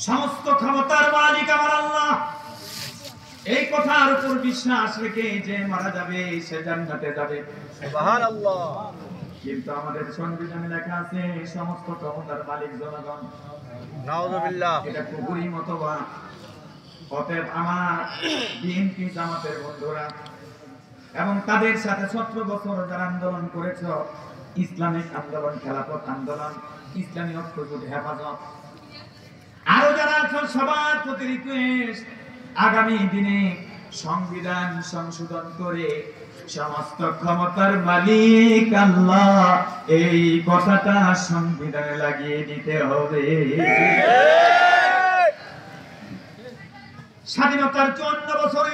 সমস্ত ক্ষমতার মালিক আমার আল্লাহ। এই কথার উপর বিশ্বাস রেখে যে মারা যাবে সে জান্নাতে যাবে, সুবহানাল্লাহ। কিন্তু আমাদের সংবিধানে লেখা আছে সমস্ত ক্ষমতার মালিক জনগণ, নাউযুবিল্লাহ। এটা কুফরি মতবাদ। অতএব আমার বিএনপি জামাতের বন্ধুরা এবং তাদের সাথে 17 বছর যারা আন্দোলন করেছ, ইসলামিক আন্দোলন, খেলাফত আন্দোলন, ইসলামী ঐক্যজোট হেফাজত, আরো যারা আছেন, সবার প্রতি রিকোয়েস্ট, আগামী দিনে সংবিধান সংশোধন করে সমস্ত ক্ষমতার মালিক আল্লাহ, এই কথাটা সংবিধানে লাগিয়ে দিতে হবে। স্বাধীনতার 54 বছরে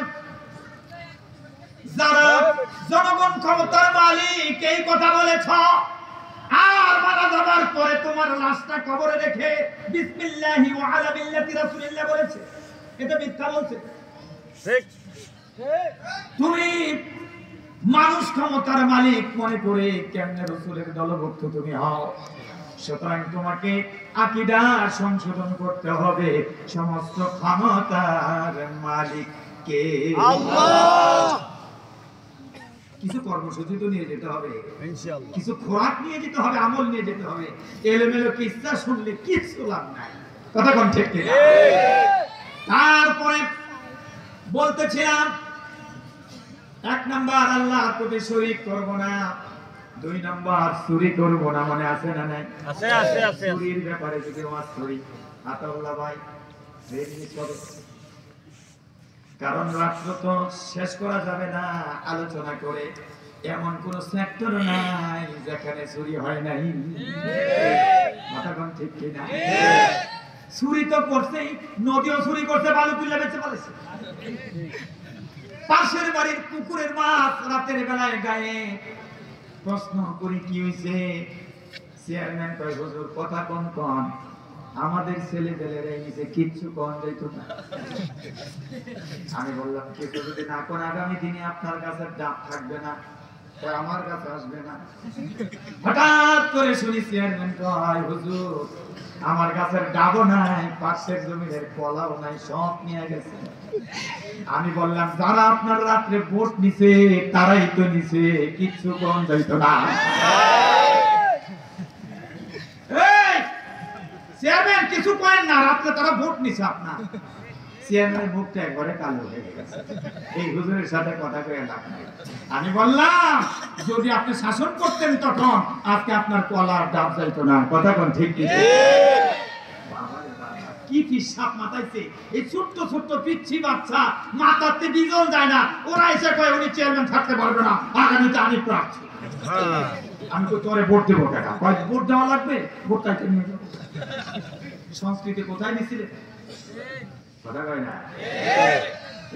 যারা জনগণ ক্ষমতার মালিক এই কথা বলেছ, আর মারা যাবার পরে তোমার লাশটা কবরে রেখে বিসমিল্লাহি ওয়া আলা মিল্লাতি রাসূলিল্লাহ বলেছে, এটা মিথ্যা বলছে। ঠিক, তুমি মানুষ ক্ষমতার মালিক মনে করে কেমনে রাসূলের দলভুক্ত তুমি হও? সুতরাং তোমাকে আকীদা সংশোধন করতে হবে। সমস্ত ক্ষমতার মালিক কে? আল্লাহ। কিছু কর্মসূচি তো নিয়ে যেতে হবে, ইনশাআল্লাহ। কিছু খোরাক নিয়ে যেতে হবে, আমল নিয়ে যেতে হবে। এলোমেলো কিচ্ছা শুনলে কিছু লাভ নাই। কথা কোন ঠিক ঠিক? তারপরে বলতেছিলাম, 1 নাম্বার আল্লাহর প্রতি শরীক করব না, 2 নাম্বার চুরি করব না। মনে আছে না নাই? আছে আছে আছে। চুরির ব্যাপারে যদি ওয়াজ করি আতাউল্লাহ ভাই রেডি করে, কারণ রাত্র তো শেষ করা যাবে না আলোচনা করে। এমন কোন সেক্টর নাই যেখানে চুরি হয় নাই। কথা কোন ঠিক কি না? চুরি তো করছেই, নদীও চুরি করছে, বালু তুলে বেঁচে ফেলেছে। পাশের বাড়ির পুকুরের মাছ রাতের বেলায় গায়ে। প্রশ্ন করি কি হইছে? চেয়ারম্যান কয় হুজুর কথা কোন কোন, আমাদের ছেলে পেলেরা নিচে কিচ্ছু কোন যাইতো না। আমি বললাম কিছু যদি না কোন আগামী দিনে আপনার কাছে ডাব থাকবে না, আমার কাছে আসবে না। হঠাৎ করে শুনি চেয়ারম্যান কয় হুজুর আমার গাছের ডাবও নাই, পাশের জমির কলাও নাই, সব নিয়ে গেছে। আমি বললাম যারা আপনার রাত্রে ভোট নিছে তারাই তো নিছে, কিচ্ছু কোন যাইতো না। চেয়ারম্যান কিছু করেন না, রাত্রে তারা ভোট নিছে আপনার। চেয়ারম্যানের মুখটা একবারে কালো হয়ে গেছে। এই হুজুরের সাথে কথা কয়ে লাভ নাই। আমি বললাম যদি আপনি শাসন করতেন তখন আজকে আপনার কলার ডাব যাইতো না। কথা কোন ঠিক ঠিক? কি পিসাব মাথাইছে এই ছোট্ট ছোট্ট পিচ্ছি বাচ্চা, মাথাতে বিজল যায় না। ওরা এসে কয় উনি চেয়ারম্যান থাকতে পারবে না, আগামীতে আমি প্রার্থী। আমি তো তোরে ভোট দেবো টাকা, কয় ভোট দেওয়া লাগবে, ভোট চাইতে নিয়ে যাবো। সংস্কৃতি কোথায় নিছিলে? কথা কয় না।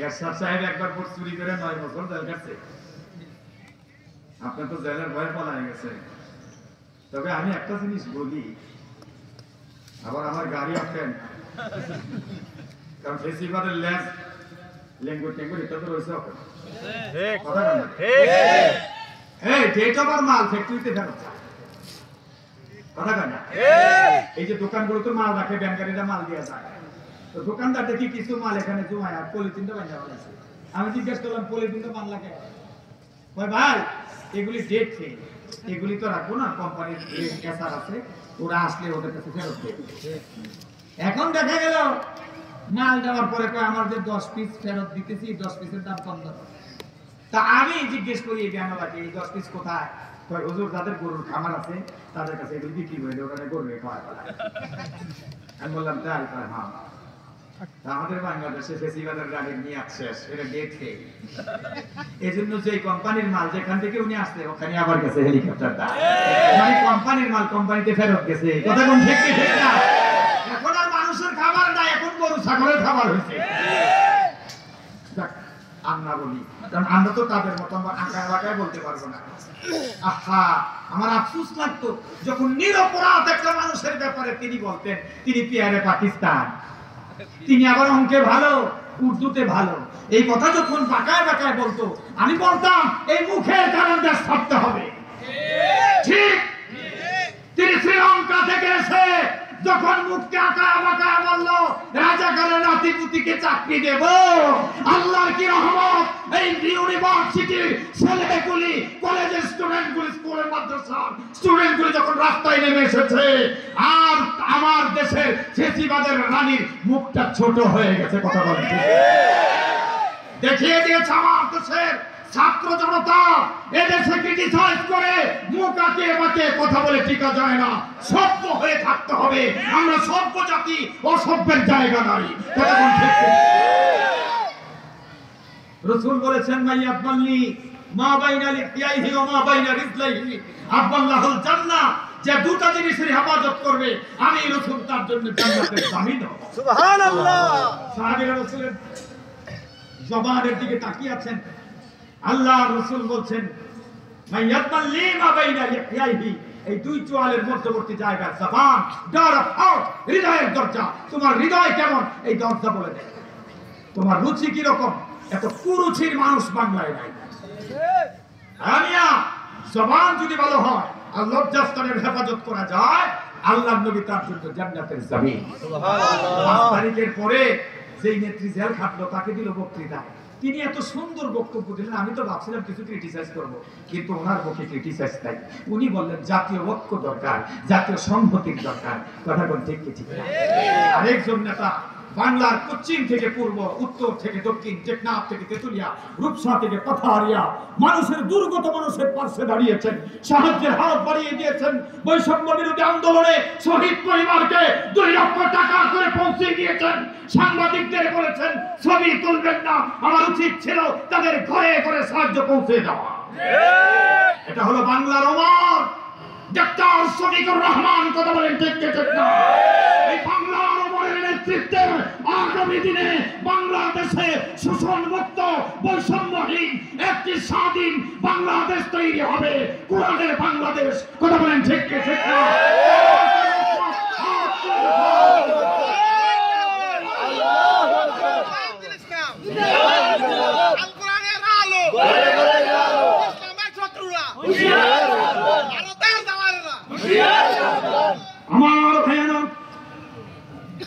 এরশাদ সাহেব একবার ভোট চুরি করে 9 বছর জেল কাটছে। আপনার তো জেলের ভয় পালায় গেছে। তবে আমি একটা জিনিস বলি, আবার আমার গাড়ি আসেন, কারণ ফেসিবাদের ল্যাস ল্যাঙ্গুয়েজ টেঙ্গুয়েজ এটা তো রয়েছে। কথা কয় না। এই ডেট অফ মাল ফ্যাক্টরিতে ফেরত। কথা কয় না। এই যে দোকানগুলো তো মাল রাখে, ব্যাংকারিরা মাল দিয়ে যায়, তো দোকানদার দেখি কিছু মাল এখানে জমায় আর পলিথিনটা বাঁধা হয়েছে। আমি জিজ্ঞেস করলাম পলিথিনটা মাল লাগে? কয় ভাই এগুলি ডেট ফেল, এগুলি তো রাখবো না, কোম্পানির এসআর আছে, ওরা আসলে ওদের কাছে ফেরত দেবে। এখন দেখা গেল মাল দেওয়ার পরে কয় আমার যে 10 পিস ফেরত দিতেছি, 10 পিসের দাম 15। তা আমি জিজ্ঞেস করি এই ব্যানালাকে এই 10 পিস কোথায়? কয় হুজুর যাদের গরুর খামার আছে তাদের কাছে এগুলি বিক্রি করে দেয়, ওখানে গরু খাওয়া ফেলা। আমি বললাম তাই? কয় হ্যাঁ। আমাদের বাংলাদেশে ফেসিবাদের গাড়ি নিয়ে শেষ, এটা ডেট ফেল। এই জন্য যে কোম্পানির মাল যেখান থেকে উনি আসছে ওখানে আবার গেছে হেলিকপ্টার দা, মানে কোম্পানির মাল কোম্পানিতে ফেরত গেছে। কথা কোন ঠিক কি ঠিক না? এখন আর মানুষের খাবার নাই, এখন গরু ছাগলের খাবার হয়েছে। আমরা বলি, কারণ আমরা তো তাদের মতো আঁকা এলাকায় বলতে পারবো না। আহা আমার আফসোস লাগতো যখন নিরপরাধ একটা মানুষের ব্যাপারে তিনি বলতেন তিনি পিয়ারে পাকিস্তান, তিনি আবার অঙ্কে ভালো, উর্দুতে ভালো। এই কথা যখন বাঁকায় বাঁকায় বলতো আমি বলতাম এই মুখের কারণটা ছাড়তে হবে। ঠিক তিনি শ্রীলঙ্কা থেকে এসে যখন মুখকে আঁকায় বাঁকায় বললো রাজাকারের নাতিপুতিকে চাকরি দেব, আল্লাহর কি রহমত, এই ইউনিভার্সিটির ছেলেগুলি, কলেজের স্টুডেন্টগুলি, স্কুলের মাদ্রাসার স্টুডেন্টগুলি যখন রাস্তায় নেমে এসেছে, আর আমার দেশের ফেসিবাদের রানীর মুখটা ছোট হয়ে গেছে। কথা বলেন দেখিয়ে দিয়েছে আমার দেশের ছাত্র জনতা। এদেশে ক্রিটিসাইজ করে মুখ আঁকিয়ে বাঁকিয়ে কথা বলে টিকা যায় না, সভ্য হয়ে থাকতে হবে। আমরা সভ্য জাতি, অসভ্যের জায়গা নাই। রাসূল বলেছেন মাইয়াত মাল্লি মা বাইনা লিহিয়াইহি ওয়া মা বাইনা রিজলাইহি আবাল্লাহুল জান্নাহ, যে দুটো জিনিসের হেফাজত করবে আমি রাসূল তার জন্য জান্নাতের জামিন হব। সুবহানাল্লাহ। সাহাবীরা রাসূলের জবানের দিকে তাকিয়ে আছেন। আল্লাহর রাসূল বলছেন মাইয়াতাল্লি মা বাইনা লিহিয়াইহি, এই দুই চোয়ালের মধ্যবর্তী জায়গা জবান, ডোর অফ হার্ট, হৃদয়ের দরজা। তোমার হৃদয় কেমন এই দরজা বলে দেয়। তোমার রুচি কি রকম? এত কুরুচির মানুষ বাংলায় নাই। আমিয়া জবান যদি ভালো হয় আর লজ্জাস্থানের হেফাজত করা যায়, আল্লাহর নবী তার জন্য জান্নাতের জামিন। সুবহানাল্লাহ। 5 তারিখের পরে যেই নেত্রী জেল খাটলো তাকে দিল বক্তৃতা। তিনি এত সুন্দর বক্তব্য দিলেন, আমি তো ভাবছিলাম কিছু ক্রিটিসাইজ করব, কিন্তু ওনার পক্ষে ক্রিটিসাইজ নাই। উনি বললেন জাতীয় ঐক্য দরকার, জাতীয় সংহতির দরকার। কথা কোন ঠিক কি ঠিক না? আরেকজন নেতা বাংলার পশ্চিম থেকে পূর্ব, উত্তর থেকে দক্ষিণ, টেকনাফ থেকে তেতুলিয়া, রূপসা থেকে পাথারিয়া মানুষের দুর্গত মানুষের পাশে দাঁড়িয়েছেন, সাহায্যের হাত বাড়িয়ে দিয়েছেন। বৈষম্য বিরোধী আন্দোলনে শহীদ পরিবারকে 2 লক্ষ টাকা করে পৌঁছে দিয়েছেন। সাংবাদিকদের বলেছেন ছবি তুলবেন না, আমার উচিত ছিল তাদের ঘরে ঘরে সাহায্য পৌঁছে দেওয়া। এটা হলো বাংলার ওমর ডাক্তার শফিকুর রহমান। কথা বলেন ঠিক ঠিক না? এই বাংলার ওমরের নেতৃত্বে আগামী দিনে বাংলাদেশে শোষণ মুক্ত, বৈষম্যহীন একটি স্বাধীন বাংলাদেশ তৈরি হবে, কোরআনের বাংলাদেশ। কথা বলেন ঠিক ঠিক না? আমার ভাইয়েরা,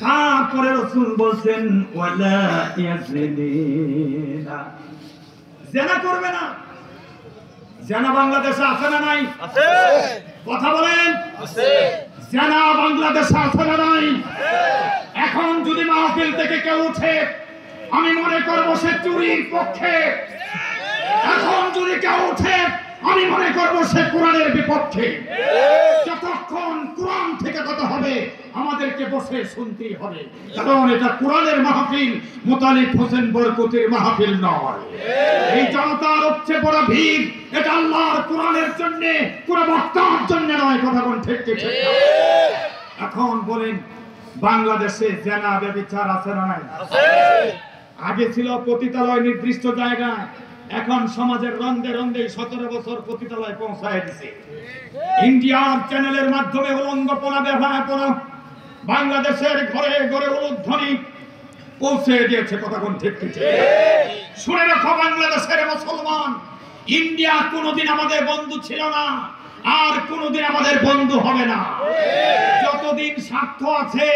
তারপরে রাসূল বলছেন ওয়ালা ইয়াজলিনা, জিনা করবে না। জিনা বাংলাদেশে আছে না নাই? আছে। কথা বলেন, আছে। জিনা বাংলাদেশে আছে না নাই? এখন যদি মাহফিল থেকে কেউ উঠে, আমি মনে করব সে চুরির পক্ষে। এখন যদি কেউ উঠে, আমি মনে করব সে কোরআনের বিপক্ষে। যতক্ষণ কোরআন থেকে কথা হবে আমাদেরকে বসে শুনতেই হবে, কারণ এটা কোরআনের মাহফিল, মুতালিব হোসেন বরকতের মাহফিল নয়। এই জনতার সবচেয়ে বড় ভিড় এটা আল্লাহর কোরআনের জন্য, কোন বক্তার জন্য নয়। কথা কোন ঠিক ঠিক? এখন বলেন বাংলাদেশে জেনা ব্যভিচার আছে না নাই? আছে। আগে ছিল পতিতালয় নির্দিষ্ট জায়গায়, এখন সমাজের রন্ধে রন্ধে 17 বছর পতিতালয় পৌঁছায় দিছে। ইন্ডিয়ার চ্যানেলের মাধ্যমে উলঙ্গপনা, ব্যবহারপনা বাংলাদেশের ঘরে ঘরে উলুধ্বনি পৌঁছে দিয়েছে। কথা কোন ঠিক ঠিক? শুনে রাখো বাংলাদেশের মুসলমান, ইন্ডিয়া কোনোদিন আমাদের বন্ধু ছিল না, আর কোনোদিন আমাদের বন্ধু হবে না। যতদিন স্বার্থ আছে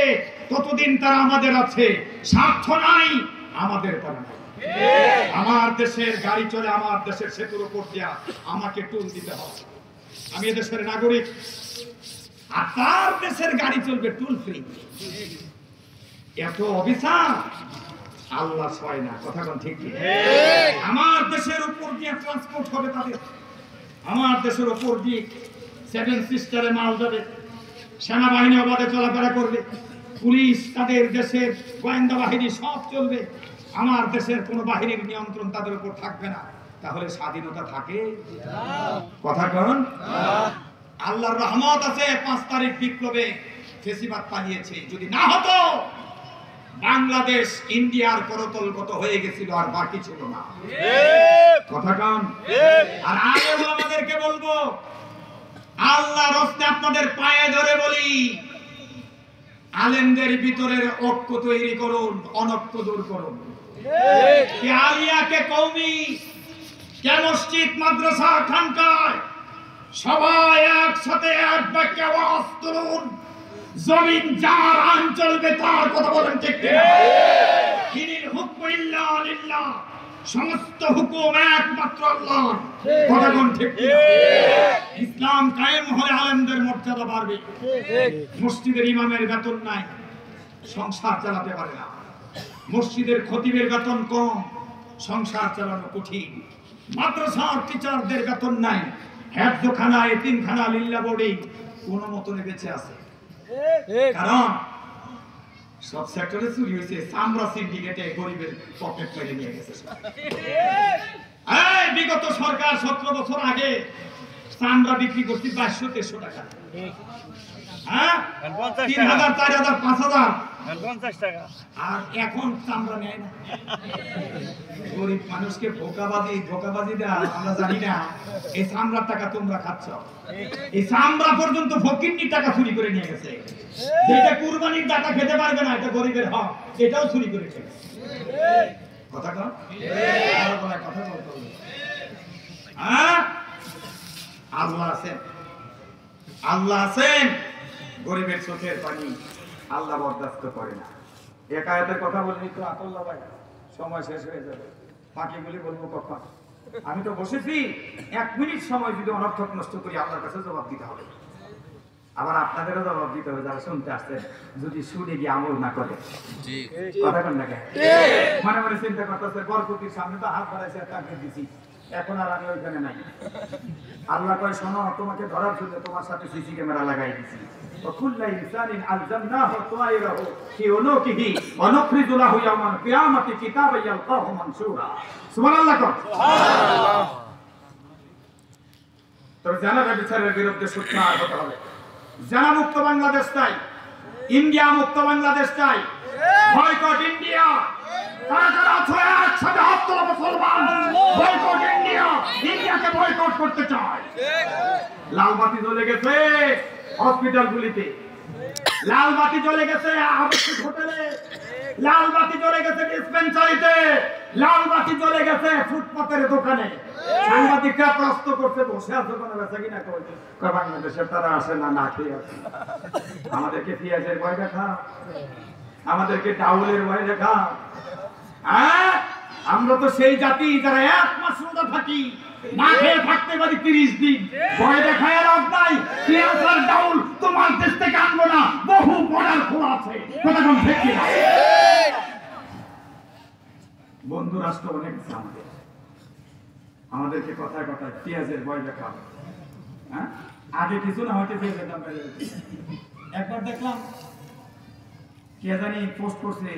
ততদিন তারা আমাদের আছে, স্বার্থ নাই আমাদের তারা নাই। আমার দেশের গাড়ি চলে আমার দেশের সেতুর উপর দিয়া, আমাকে টুল দিতে হবে। আমি এদেশের নাগরিক, আর তার দেশের গাড়ি চলবে টুল ফ্রি। এত অবিচার আল্লাহ সয় না। কথা কোন ঠিক? আমার দেশের উপর দিয়ে ট্রান্সপোর্ট হবে তাদের, আমার দেশের উপর দিয়ে 7 সিস্টারে মাল যাবে, সেনাবাহিনী অবাধে চলাফেরা করবে, পুলিশ, তাদের দেশের গোয়েন্দা বাহিনী সব চলবে। আমার দেশের কোন বাহিনীর নিয়ন্ত্রণ তাদের উপর থাকবে না। তাহলে স্বাধীনতা থাকে? কথা কোন? আল্লাহর রহমত আছে, 5 তারিখ বিপ্লবে ফেসিবাদ পালিয়েছে। যদি না হতো বাংলাদেশ ইন্ডিয়ার করতলগত হয়ে গেছিল, আর বাকি ছিল না। কথা কোন? আর আগে আমাদেরকে বলবো, আল্লাহর রাস্তায় আপনাদের পায়ে ধরে বলি, আলেমদের ভিতরের ঐক্য তৈরি করুন, অনৈক্য দূর করুন। কে আলিয়া, কে কওমি, কে মসজিদ, মাদ্রাসা, খানকায় সবাই একসাথে এক বাক্যে আওয়াজ তুলুন, জমিন যার, আইন চলবে তার। কথা বলেন ঠিক কিনা? ইনিল হুকমু ইল্লা লিল্লাহ, সমস্ত হুকুম একমাত্র আল্লাহর। কথা কোন ঠিক কিনা? ইসলাম কায়েম হলে আলেমদের মর্যাদা বাড়বে। মসজিদের ইমামের বেতন নাই, সংসার চালাতে পারে না। মসজিদের খতিবের বেতন কম, সংসার চালানো কঠিন। মাদ্রাসার টিচারদের বেতন নাই, হেফজখানা, এতিমখানা, লিল্লা বোর্ডিং কোন মতনে বেঁচে আছে। কারণ সব সেক্টরে চুরি হয়েছে, চামড়া সিন্ডিকেটে গরিবের পকেট কেটে নিয়ে গেছে। এই বিগত সরকার 17 বছর আগে চামড়া বিক্রি করছি 2200-2300 টাকা। হ্যাঁ, 3000, 4000, 5000, 50 টাকা। আর এখন চামড়া নেয় না। গরিব মানুষকে ধোকাবাজি দেওয়া আমরা জানি না। এই চামড়ার টাকা তোমরা খাচ্ছ। এই চামড়া পর্যন্ত ফকিন্নির টাকা চুরি করে নিয়ে গেছে। যেটা কুরবানির টাকা খেতে পারবে না, এটা গরিবের হক, এটাও চুরি করে খেয়েছে। কথা কন, কথা বলতে হবে। হ্যাঁ, আল্লাহ আছেন, আল্লাহ আছেন। গরিবের চোখের পানি আল্লাহ বরদাস্ত করে না। এক আয়াতের কথা বলি তো আতল্লাহ ভাই, সময় শেষ হয়ে যাবে, বাকিগুলি বলবো কখন। আমি তো বসেছি, 1 মিনিট সময় যদি অনর্থক নষ্ট করি আল্লাহর কাছে জবাব দিতে হবে। আবার আপনাদেরও জবাব দিতে হবে যারা শুনতে আসছে, যদি শুনে গিয়ে আমল না করে। কথা কন না কেন? মনে মনে চিন্তা করতেছে, বরকতির সামনে তো হাত বাড়াইছে, তাকে দিছি, এখন আর আমি ওইখানে নাই। আল্লাহ কয়, শোনো, তোমাকে ধরার জন্য তোমার সাথে সিসি ক্যামেরা লাগাই দিছি। وكل إنسان ألزمناه طائره في عنقه ونخرج له يوم القيامة كتابا يلقاه منشورا سبحان الله তবে জানাবে বিচারের বিরুদ্ধে সোচ্চার হতে হবে। জানা মুক্ত বাংলাদেশ চাই, ইন্ডিয়া মুক্ত বাংলাদেশ চাই। Boycott India. তারা যারা আছে একসাথে হাত তোলা মুসলমান, বয়কট ইন্ডিয়া, ইন্ডিয়াকে বয়কট করতে চায়। লাল বাতি জ্বলে গেছে হসপিটালগুলিতে, লাল বাতি জ্বলে গেছে আবাসিক হোটেলে, লাল বাতি জ্বলে গেছে ডিসপেন্সারিতে, লাল বাতি জ্বলে গেছে ফুটপাতের দোকানে। সাংবাদিকরা প্রশ্ন করছে, বসে আছে কোনো বেচা কিনা করছে, বাংলাদেশের তারা আসে না, না খেয়ে আছে। আমাদেরকে পেঁয়াজের ভয় দেখা, আমাদেরকে ডাউলের ভয় দেখা। হ্যাঁ, আমরা তো সেই জাতি যারা 1 মাস রোজা থাকি, না খেয়ে থাকতে পারি 30 দিন। ভয় দেখায় লাভ নাই। পেঁয়াজ আর ডাউল তোমার দেশ থেকে আনবো না, বহু বর্ডার খোলা আছে। কথা কম ঠিক কিনা? বন্ধু রাষ্ট্র অনেক আমাদের, আমাদেরকে কথায় কথায় পেঁয়াজের ভয় দেখা। হ্যাঁ, আগে কিছু না হয়তো পেঁয়াজের দাম বেড়ে গেছে। একবার দেখলাম কে জানি পোস্ট করছে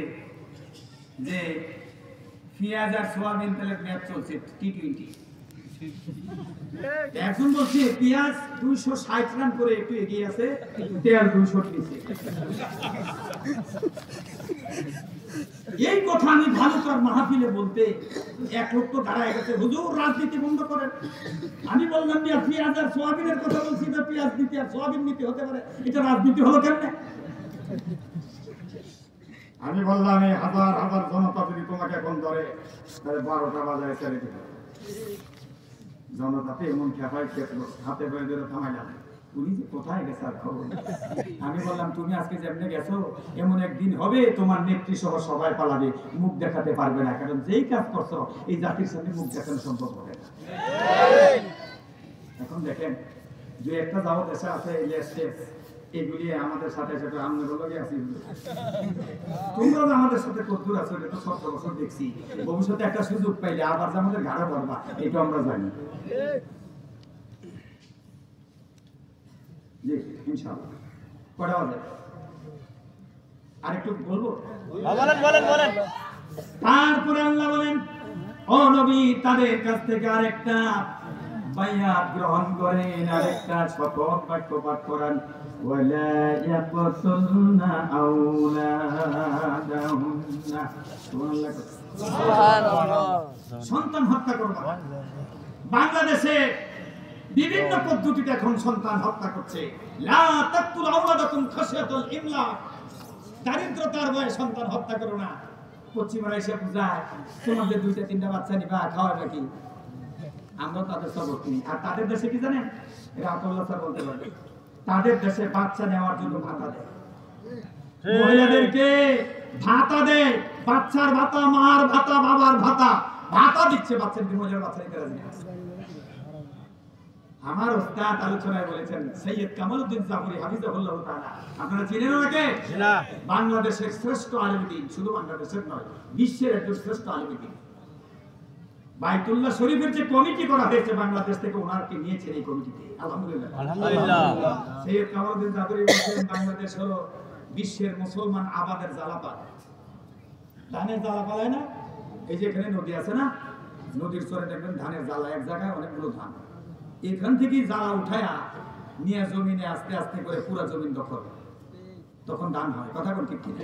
যে পেঁয়াজ আর সোয়াবিন তেলের ম্যাচ চলছে T20। এখন বলছে পেঁয়াজ 260 রান করে একটু এগিয়ে আছে, তেল 200 নিচে। এই কথা আমি ভালুকার মাহফিলে বলতে এক লোক তো দাঁড়ায় গেছে, হুজুর রাজনীতি বন্ধ করেন। আমি বললাম যে পেঁয়াজ আর সোয়াবিনের কথা বলছি, না পেঁয়াজ নীতি আর সোয়াবিন নীতি হতে পারে, এটা রাজনীতি হলো কেমনে? আমি বললাম এই হাজার হাজার জনতা যদি তোমাকে এখন ধরে, তাহলে 12টা বাজায় ছেড়ে দিতে। জনতাতে এমন খেপাই হাতে বয়ে ধরে থামাইলাম, উনি যে কোথায় গেছে আর খবর। আমি বললাম, তুমি আজকে যেমনি গেছো, এমন একদিন হবে তোমার নেত্রী সহ সবাই পালাবে, মুখ দেখাতে পারবে না, কারণ যেই কাজ করছো এই জাতির সামনে মুখ দেখানো সম্ভব হবে না। এখন দেখেন, যে একটা যাওয়া দেশে আছে এগুলি আমাদের সাথে সাথে আমাদের লগে আছি। তোমরা যে আমাদের সাথে কদ্দুর আছো, এটা তো 17 বছর দেখছি। ভবিষ্যতে একটা সুযোগ পাইলে আবার যে আমাদের ঘাড়ে ধরবা, এটা আমরা জানি। জি ইনশাআল্লাহ করা হবে। আর একটু বলবো, বলেন। তারপরে আল্লাহ বলেন, ও নবী, তাদের কাছ থেকে আরেকটা বায়াত গ্রহণ করেন, আরেকটা শপথ বাক্য পাঠ করেন। ওয়ালা ইয়াকতুলনা আওলাদাহুন্না, সুবহানাল্লাহ। সন্তান হত্যা করবা। বাংলাদেশে বিভিন্ন পদ্ধতিতে এখন সন্তান হত্যা করছে। লা তাকতুল আওলাদাকুম খাশিয়াতুল ইমলাক, দারিদ্রতার ভয়ে সন্তান হত্যা করো না। পশ্চিমরা এসে বুঝায়, তোমাদের 2-3টা বাচ্চা নিবা, খাওয়াবে কি? আমরা তাদের সবক নিই। আর তাদের দেশে কি জানেন, এরা আতল্লাহ স্যার বলতে পারবে, তাদের দেশে বাচ্চা নেওয়ার জন্য ভাতা দেয়, মহিলাদেরকে ভাতা দেয়, বাচ্চার ভাতা, মার ভাতা, বাবার ভাতা, ভাতা দিচ্ছে বাচ্চাকে, মহিলার বাচ্চা নিতে রাজি না। আমার ওস্তাদ আলোচনায় বলেছেন, সৈয়দ কামালউদ্দিন জাফরি হাফিজাহুল্লাহ তাআলা, আপনারা চিনেন ওনাকে? না। বাংলাদেশের শ্রেষ্ঠ আলেম দ্বীন, শুধু বাংলাদেশের নয়, বিশ্বের একজন শ্রেষ্ঠ আলেম দ্বীন। বাইতুল্লাহ শরীফের যে কমিটি করা হয়েছে বাংলাদেশ থেকে, ওনাকে নিয়েছেন এই কমিটিতে। আলহামদুলিল্লাহ, আলহামদুলিল্লাহ। সৈয়দ কামালউদ্দিন জাফরি বলেছেন, বাংলাদেশ হলো বিশ্বের মুসলমান আবাদের জালাপাল। ধানের জালাপাল হয় না, এই যে এখানে নদী আছে না, নদীর চরে দেখবেন ধানের জ্বালা এক জায়গায় অনেকগুলো ধান, এখান থেকেই জ্বালা উঠায়া নিয়ে জমিনে আস্তে আস্তে করে পুরো জমিন দখল, তখন ধান হয়। কথা কোন ঠিক ঠিক?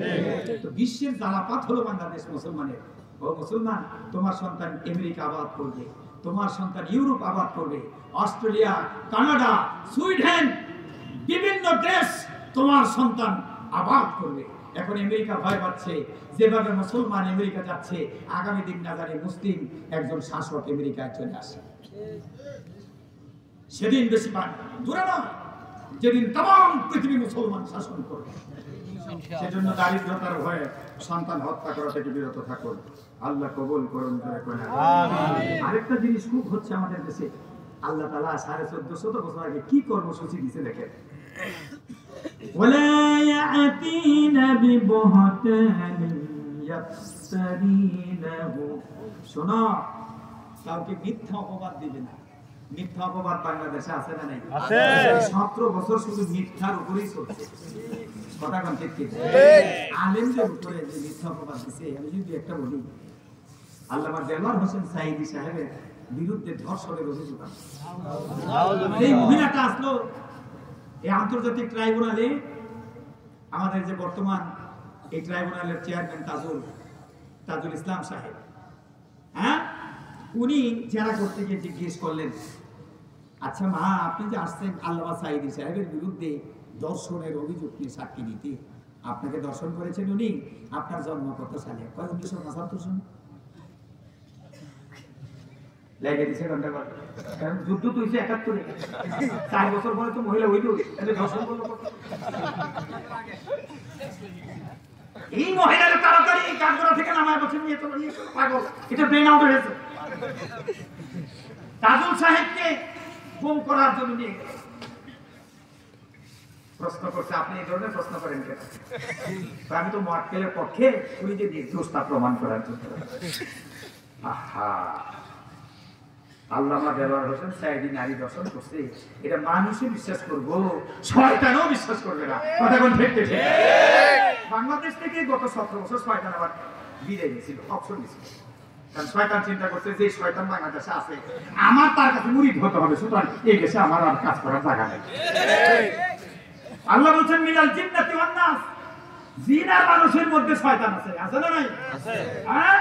তো বিশ্বের জ্বালাপাত হলো বাংলাদেশ মুসলমানের। ও মুসলমান, তোমার সন্তান আমেরিকা আবাদ করবে, তোমার সন্তান ইউরোপ আবাদ করবে, অস্ট্রেলিয়া, কানাডা, সুইডেন, বিভিন্ন দেশ তোমার সন্তান আবাদ করবে। এখন আমেরিকা ভয় পাচ্ছে, যেভাবে মুসলমান আমেরিকা যাচ্ছে, আগামী দিন না জানি মুসলিম একজন শাসক আমেরিকায় চলে আসে। সেদিন বেশি দূরে নয় যেদিন তাম পৃথিবী মুসলমান শাসন করবে। সেজন্য দারিদ্রতার ভয়ে সন্তান হত্যা করা থেকে বিরত থাকুন। আল্লাহ কবুল করুন। আরেকটা জিনিস খুব হচ্ছে আমাদের দেশে, আল্লাহ তাআলা 1450 বছর আগে কি কর্মসূচি দিয়েছে দেখেন। ولا يأتين ببهتان يفترينه, শোনো, কাউকে মিথ্যা অপবাদ দিবে না। মিথ্যা অপবাদ বাংলাদেশে আছে না নাই? আছে। 17 বছর শুধু মিথ্যার উপরেই চলছে। কথা কোন ঠিক ঠিক? আলেমদের উপরে যে মিথ্যা অপবাদ দিছে, আমি যদি একটা বলি, আল্লামা দেলোয়ার হোসেন সাঈদী সাহেবের বিরুদ্ধে ধর্ষণের অভিযোগ আছে। এই মহিলাটা আসলো এই আন্তর্জাতিক ট্রাইব্যুনালে, আমাদের যে বর্তমান এই ট্রাইব্যুনালের চেয়ারম্যান তাজুল ইসলাম সাহেব, হ্যাঁ, উনি জেরা করতে গিয়ে জিজ্ঞেস করলেন, আচ্ছা মা, আপনি যে আসছেন আল্লামা সাঈদী সাহেবের বিরুদ্ধে দর্শনের অভিযোগ নিয়ে সাক্ষী দিতে, আপনাকে দর্শন করেছেন উনি, আপনার জন্ম কত সালে? 1975 সালে। লেগে দিছে ঘন্টা ঘর, কারণ যুদ্ধ তো হয়েছে 71-এ, 4 বছর পরে তো মহিলা হইল, তাহলে দর্শন করলো। এই মহিলার তাড়াতাড়ি এই কাঠগড়া থেকে নামায় বছর নিয়ে চলো, নিয়ে চলো, পাগল, এটা ব্রেন আউট হয়েছে। তাজুল সাহেবকে গুম করার জন্য নিয়ে গেল। প্রশ্ন করছে, আপনি এই ধরনের প্রশ্ন করেন কেন? আমি তো মক্কেলের পক্ষে, উনি যে নির্দোষতা প্রমাণ করার জন্য। আহা, আল্লামা দেলোয়ার হোসেন সাঈদী নারী দর্শন করছে, এটা মানুষই বিশ্বাস করবো, শয়তানও বিশ্বাস করবে না। কথা কোন ঠিক ঠিক? বাংলাদেশ থেকে গত 17 বছর শয়তান আবার বিদায় নিয়েছিল, অপশন নিয়েছিল। কারণ শয়তান চিন্তা করছে যে শয়তান বাংলাদেশে আছে, আমার তার কাছে মুরিদ হতে হবে, সুতরাং এই দেশে আমার আর কাজ করার জায়গা নেই। আল্লাহ বলছেন মিনাল জিন্নাতি ওয়ান নাস, জিন আর মানুষের মধ্যে শয়তান আছে, আছে না নাই? আছে। হ্যাঁ,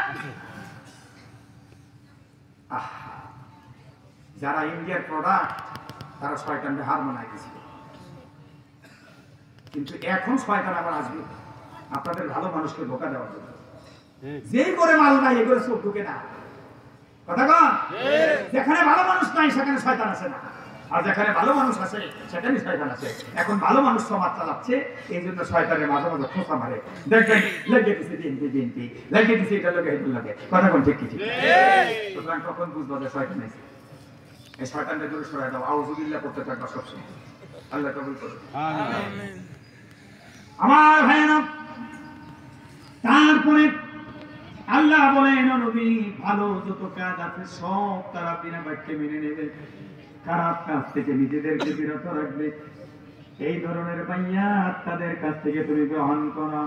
যারা ইন্ডিয়ার প্রোডাক্ট, তারা শয়তানকে হার মানায় দিয়েছিল, কিন্তু এখন শয়তান আবার আসবে আপনাদের ভালো মানুষকে ধোঁকা দেওয়ার জন্য। যেই করে মাল নাই, এগুলো চোখ ঢুকে না। কথা কন, যেখানে ভালো মানুষ নাই সেখানে শয়তান আসে না, আর যেখানে ভালো মানুষ আছে সেখানে শয়তান আছে। এখন ভালো মানুষ সমাজ চালাচ্ছে, এই জন্য শয়তানের মাঝে মাঝে খোঁচা মারে। দেখবেন লেগে দিচ্ছে বিএনপি, লেগে দিচ্ছে এটা লোকে হেঁটে লাগে। কথা কোন ঠিক ঠিক? সুতরাং তখন বুঝবো যে শয়তান আছে। এই শয়তানটা দূরে সরাই দাও, আউযুবিল্লাহ করতে থাকবা সবসময়। আল্লাহ কবুল করুন। আমিন। আমার ভাইরা, তারপরে আল্লাহ বলেন, নবী, ভালো যত কাজ আছে সব তারা বিনা বাক্যে মেনে নেবে, খারাপ কাজ থেকে নিজেদেরকে বিরত রাখবে। এই ধরনের বাইয়াত তাদের কাছ থেকে তুমি গ্রহণ করো।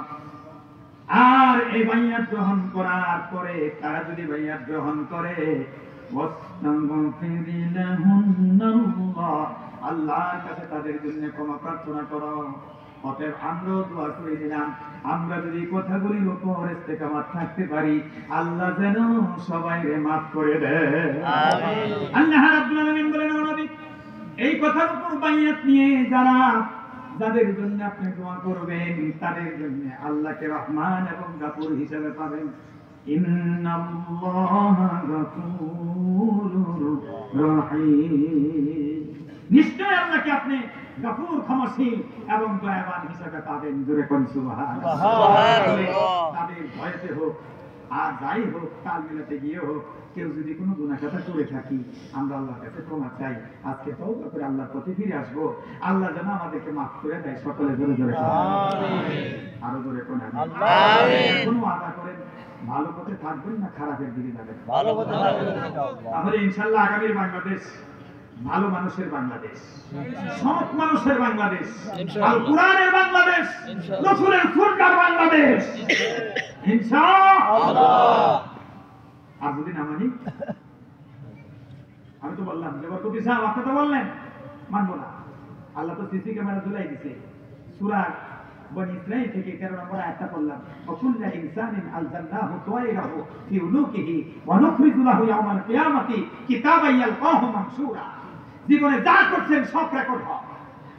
আর এই বাইয়াত গ্রহণ করার পরে তারা যদি বাইয়াত গ্রহণ করে, আল্লাহর কাছে তাদের জন্য ক্ষমা প্রার্থনা করো। অতএব আমরাও দোয়া করে দিলাম, আমরা যদি কথাগুলির উপর ইস্তেকামাত থাকতে পারি, আল্লাহ যেন সবাইকে মাফ করে দেয়। আল্লাহ রাব্বুল আলামিন বলেন, ও নবী, এই কথার উপর বাইয়াত নিয়ে যাদের জন্য আপনি দোয়া করবেন, তাদের জন্য আল্লাহকে রহমান এবং গাফুর হিসেবে পাবেন। ইন্নাল্লাহা গাফুরুর রহিম, নিশ্চয় আল্লাহকে আপনি গাফুর, ক্ষমাশীল এবং দয়াবান হিসেবে পাবেন। জোরে কোন সুবহানাল্লাহ। তাদের ভয়তে হোক আর যাই হোক, তাল মিলাতে গিয়ে হোক, কেউ যদি কোনো গুনাহ কথা করে থাকি, আমরা আল্লাহর কাছে ক্ষমা চাই। আজকে তওবা করে আল্লাহর প্রতি ফিরে আসবো, আল্লাহ যেন আমাদেরকে মাফ করে দেয়। সকলে জোরে জোরে আমিন। আরো জোরে কোন আমিন। কোনো আশা করেন ভালো পথে থাকবেন না খারাপের দিকে যাবেন? ভালো পথে থাকবেন। তাহলে ইনশাআল্লাহ আগামীর বাংলাদেশ ভালো মানুষের বাংলাদেশ, সৎ মানুষের বাংলাদেশ, আল কোরআনের বাংলাদেশ, রাসূলের সুন্নাহর বাংলাদেশ, ইনশাআল্লাহ। আর যদি না মানি আমি তো বললাম যে বরকতি সাহেব আপনি তো বললেন, মানবো না। আল্লাহ তো সিসি ক্যামেরা ঝুলাই দিছে। সূরা বনি ইসরাঈল থেকে 13 নম্বর আয়াতটা পড়লাম, ওয়াকুল্লু ইনসানিন আলজামনাহু তায়রাহু ফি উনুকিহি ওয়া নুখরিজু লাহু ইয়াওমাল কিয়ামাতি কিতাবান ইয়ালকাহু মানশুরা। জীবনে যা করছেন সব রেকর্ড হয়,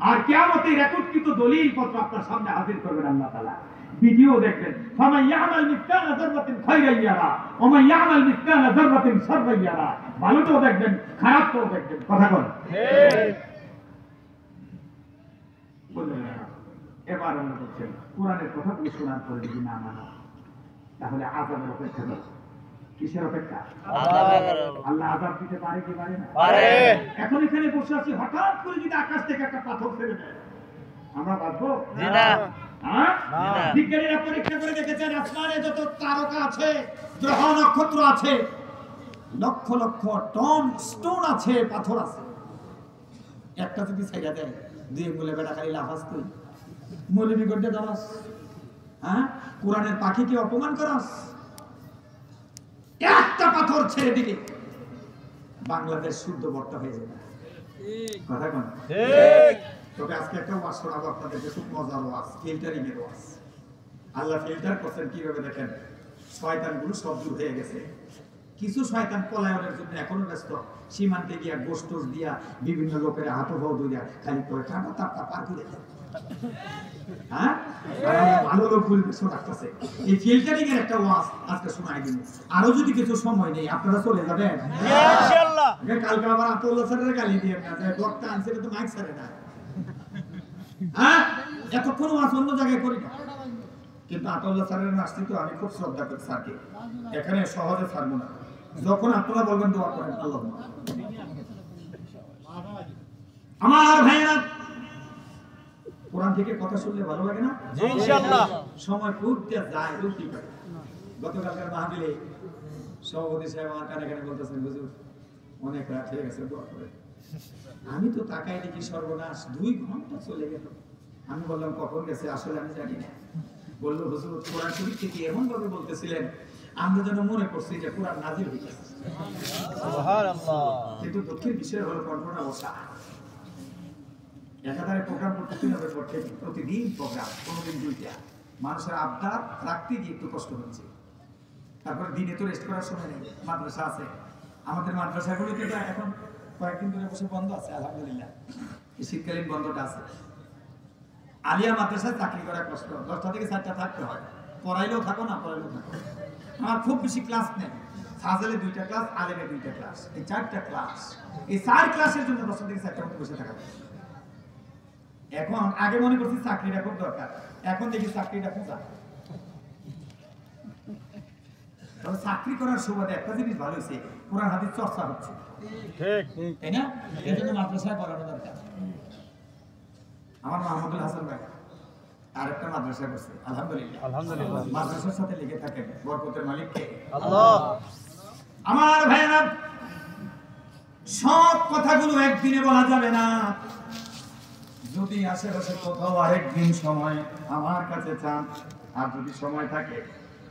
আর কিয়ামতে রেকর্ডকৃত দলিল পত্র আপনার সামনে হাজির করবেন আল্লাহ তাআলা। ভিডিও দেখবেন, ফামান ইয়ামাল মিসকালা যাররাতিন খায়রান ইয়ারা ওয়া মান ইয়ামাল মিসকালা যাররাতিন শাররান ইয়ারা। ভালোটাও দেখবেন, খারাপটাও দেখবেন। কথা বলেন ঠিক? বললেন না। এবার আমরা বলছেন কোরআনের কথাগুলো শোনার পরে যদি না মানো তাহলে আযাবের অপেক্ষা করো। কিসের অপেক্ষা? আল্লাহ আযাব দিতে পারে কি পারে না? পারে। এখন এখানে বসে আছি, হঠাৎ করে যদি আকাশ থেকে একটা পাথর ফেলে দেয়, আমরা বাঁচবো? জি না। হ্যাঁ? না। বিজ্ঞানীরা পরীক্ষা করে দেখেছেন আসমানে যত তারকা আছে, গ্রহ নক্ষত্র আছে, লক্ষ লক্ষ টন স্টোন আছে, পাথর আছে, একটা যদি ছাইড়া দেয়, দুই বলে বেটা খালি লাফাস তুই মৌলবি করতে দাঁড়াস, হ্যাঁ, কোরআনের পাখিকে অপমান করাস, একটা পাথর ছেড়ে দিলে বাংলাদেশ শুদ্ধ বর্তা হয়ে যাবে। কথা কোন ঠিক। তবে আজকে একটা ওয়াজ শোনাবো আপনাদেরকে, খুব মজার ওয়াজ, ফিল্টারিং এর ওয়াজ। আল্লাহ ফিল্টার করছেন কিভাবে দেখেন। শয়তানগুলো সব দূর হয়ে গেছে, কিছু শয়তান পলায়নের জন্য এখনো ব্যস্ত, সীমান্তে গিয়া গোষ্ঠোস দিয়া বিভিন্ন লোকের হাতে ভাও দিয়া খালি করে কাটা তাপটা পার করে দেয়। হ্যাঁ, ভালো লোক পরিবেশন রাখতেছে। এই ফিল্টারিং এর একটা ওয়াজ আজকে শোনাই দিব। আরো যদি কিছু সময় নেই আপনারা চলে যাবেন ইনশাআল্লাহ। কালকে আবার আতউল্লাহ স্যারের গালি দিয়ে না যে বক্তা আনছে তো মাইক ছাড়ে না। হ্যাঁ, এতক্ষণ ওয়াজ অন্য জায়গায় করি না, কিন্তু আতউল্লাহ স্যারের আসছি তো আমি খুব শ্রদ্ধা করি স্যারকে, এখানে সহজে ছাড়বো না। যখন আপনারা বলবেন দোয়া করেন আল্লাহ। আমার ভাইয়েরা, কোরআন থেকে কথা শুনলে ভালো লাগে না? জি ইনশাআল্লাহ। সময় ঘুরতে যায়, উল্টি করে। গতকালকার মাহফিলে সভাপতি সাহেব আমার কানে কানে বলতেছেন, হুজুর অনেক রাত হয়ে গেছে, দোয়া করে। আমি তো তাকাই দেখি সর্বনাশ 2 ঘন্টা চলে গেল। আমি বললাম কখন গেছে, আসলে আমি জানি না। বললো হুজুর কোরআন শরীফ থেকে এমন ভাবে বলতেছিলেন আমরা যেন মনে করছি যে কোরআন নাজিল হয়ে গেছে। সুবহানাল্লাহ। কিন্তু দুঃখের বিষয় হলো কল্পনা বসা। একাধারে প্রোগ্রাম করতে হবে, প্রতিদিন প্রোগ্রাম, কোনোদিন 2টা। মানুষের আবদার রাখতে গিয়ে একটু কষ্ট হচ্ছে। তারপরে দিনে তো রেস্ট করার সময় নেই, মাদ্রাসা আছে। আমাদের মাদ্রাসাগুলোতে তো এখন কয়েকদিন ধরে বসে বন্ধ আছে, আলহামদুলিল্লাহ। এই শীতকালীন বন্ধটা আছে। আলিয়া মাদ্রাসায় চাকরি করা কষ্ট, 10টা থেকে 4টা থাকতে হয়। পড়াইলেও থাকো, না পড়াইলেও থাকো। আমার খুব বেশি ক্লাস নেই, ফাজলে 2টা ক্লাস, আলেমে 2টা ক্লাস, এই 4টা ক্লাস। এই 4 ক্লাসের জন্য 10টা থেকে 4টার মধ্যে বসে থাকা। এখন আগে মনে করছি চাকরিটা খুব দরকার, এখন দেখি চাকরিটা খুব দরকার। তবে চাকরি করার সুবাদে একটা জিনিস ভালো হয়েছে, কোরআন হাদিস চর্চা হচ্ছে, ঠিক। তাই না? এই জন্য মাদ্রাসায় পড়ানো দরকার। আমার মাহমুদুল হাসান ভাই আর একটা মাদ্রাসা করছে, আলহামদুলিল্লাহ। আলহামদুলিল্লাহ। মাদ্রাসার সাথে লেগে থাকেন, বরকতের মালিক কে? আল্লাহ। আমার ভাইরা, সব কথাগুলো একদিনে বলা যাবে না। যদি আশেপাশে কোথাও আরেকদিন সময় আমার কাছে চান, আর যদি সময় থাকে,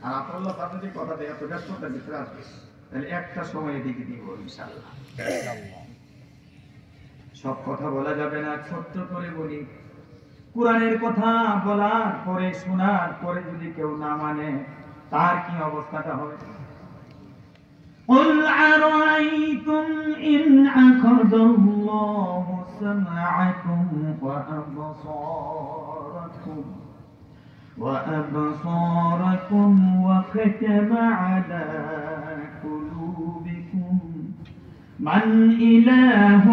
আর আপনার সাথে যে কথা দেয় এত ব্যস্ততার ভিতরে আসবে, তাহলে একটা সময় এদিকে দিব ইনশাআল্লাহ। সব কথা বলা যাবে না, ছোট্ট করে বলি। কোরআনের কথা বলার পরে, শোনার পরে যদি কেউ না মানে, তার কি অবস্থাটা হবে? قل أرأيتم إن أخذ الله سمعكم وأبصاركم وختم على قلوبكم من إله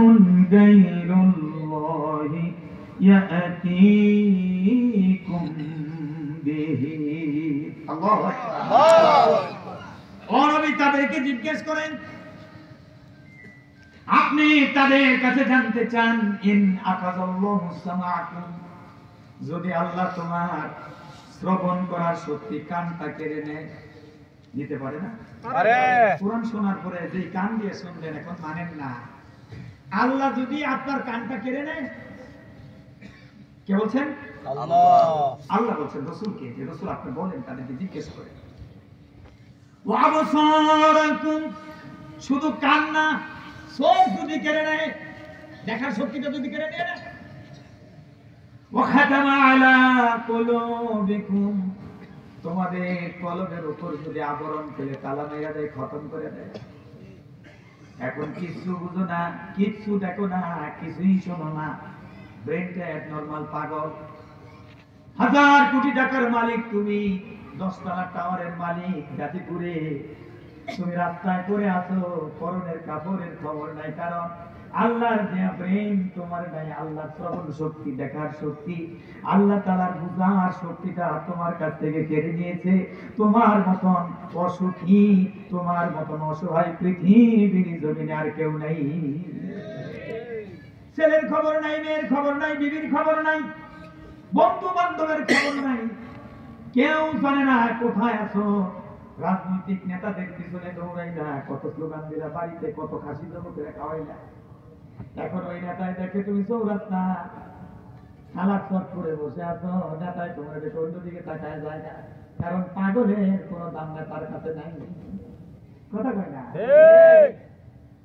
غير الله يأتيكم به الله أكبر নবী তাদেরকে জিজ্ঞেস করেন, আপনি তাদের কাছে জানতে চান, ইন আকাযাল্লাহু সামাআকুম, যদি আল্লাহ তোমার শ্রবণ করার শক্তি কানটা কেড়ে নেয়, নিতে পারে না? আরে কোরআন শোনার পরে যে কান দিয়ে শুনলেন এখন মানেন না, আল্লাহ যদি আপনার কানটা কেড়ে নেয়, কে বলছেন? আল্লাহ। আল্লাহ বলছেন রাসূলকে, যে রাসূল আপনি বলেন তাদেরকে জিজ্ঞেস করেন। ওয়াবসারাকুম, শুধু কান না, চোখ যদি কেড়ে নেয়, দেখার শক্তিটা যদি কেড়ে নিয়ে নেয়, ওয়াখাতামা আলা কুলুবিকুম, তোমাদের কলবের উপর যদি আবরণ ফেলে তালা মেরে দেয়, খতম করে দেয়। এখন কিছু বুঝো না, কিছু দেখো না, কিছুই শোনো না, ব্রেনটা নরমাল পাগল। 1000 কোটি টাকার মালিক তুমি, 10 তলা টাওয়ারের মালিক গাজীপুরে, তুমি রাস্তায় করে আছো, পরনের কাপড়ের খবর নাই, কারণ আল্লাহর দেয়া ব্রেন তোমার নাই। আল্লাহ শ্রবণ শক্তি, দেখার শক্তি, আল্লাহ তাআলার বুঝার শক্তিটা তোমার কাছ থেকে কেড়ে নিয়েছে। তোমার মতন অসুখী, তোমার মতন অসহায় পৃথিবীর জমিনে আর কেউ নাই। ছেলের খবর নাই, মেয়ের খবর নাই, বিবির খবর নাই, বন্ধু বান্ধবের খবর নাই, কেউ জানে না কোথায় আছো। রাজনৈতিক নেতাদের পিছনে দৌড়াই না, কত স্লোগান দিলা বাড়িতে, কত খাসি জমকেরা খাওয়াই না। এখন ওই নেতায় দেখে তুমি চৌরাস্তা সালাদ সব করে বসে আছো, নেতায় তোমার অন্যদিকে তাকায় যায় না, কারণ পাগলের কোনো দাম নেতার কাছে নাই। কথা কয় না?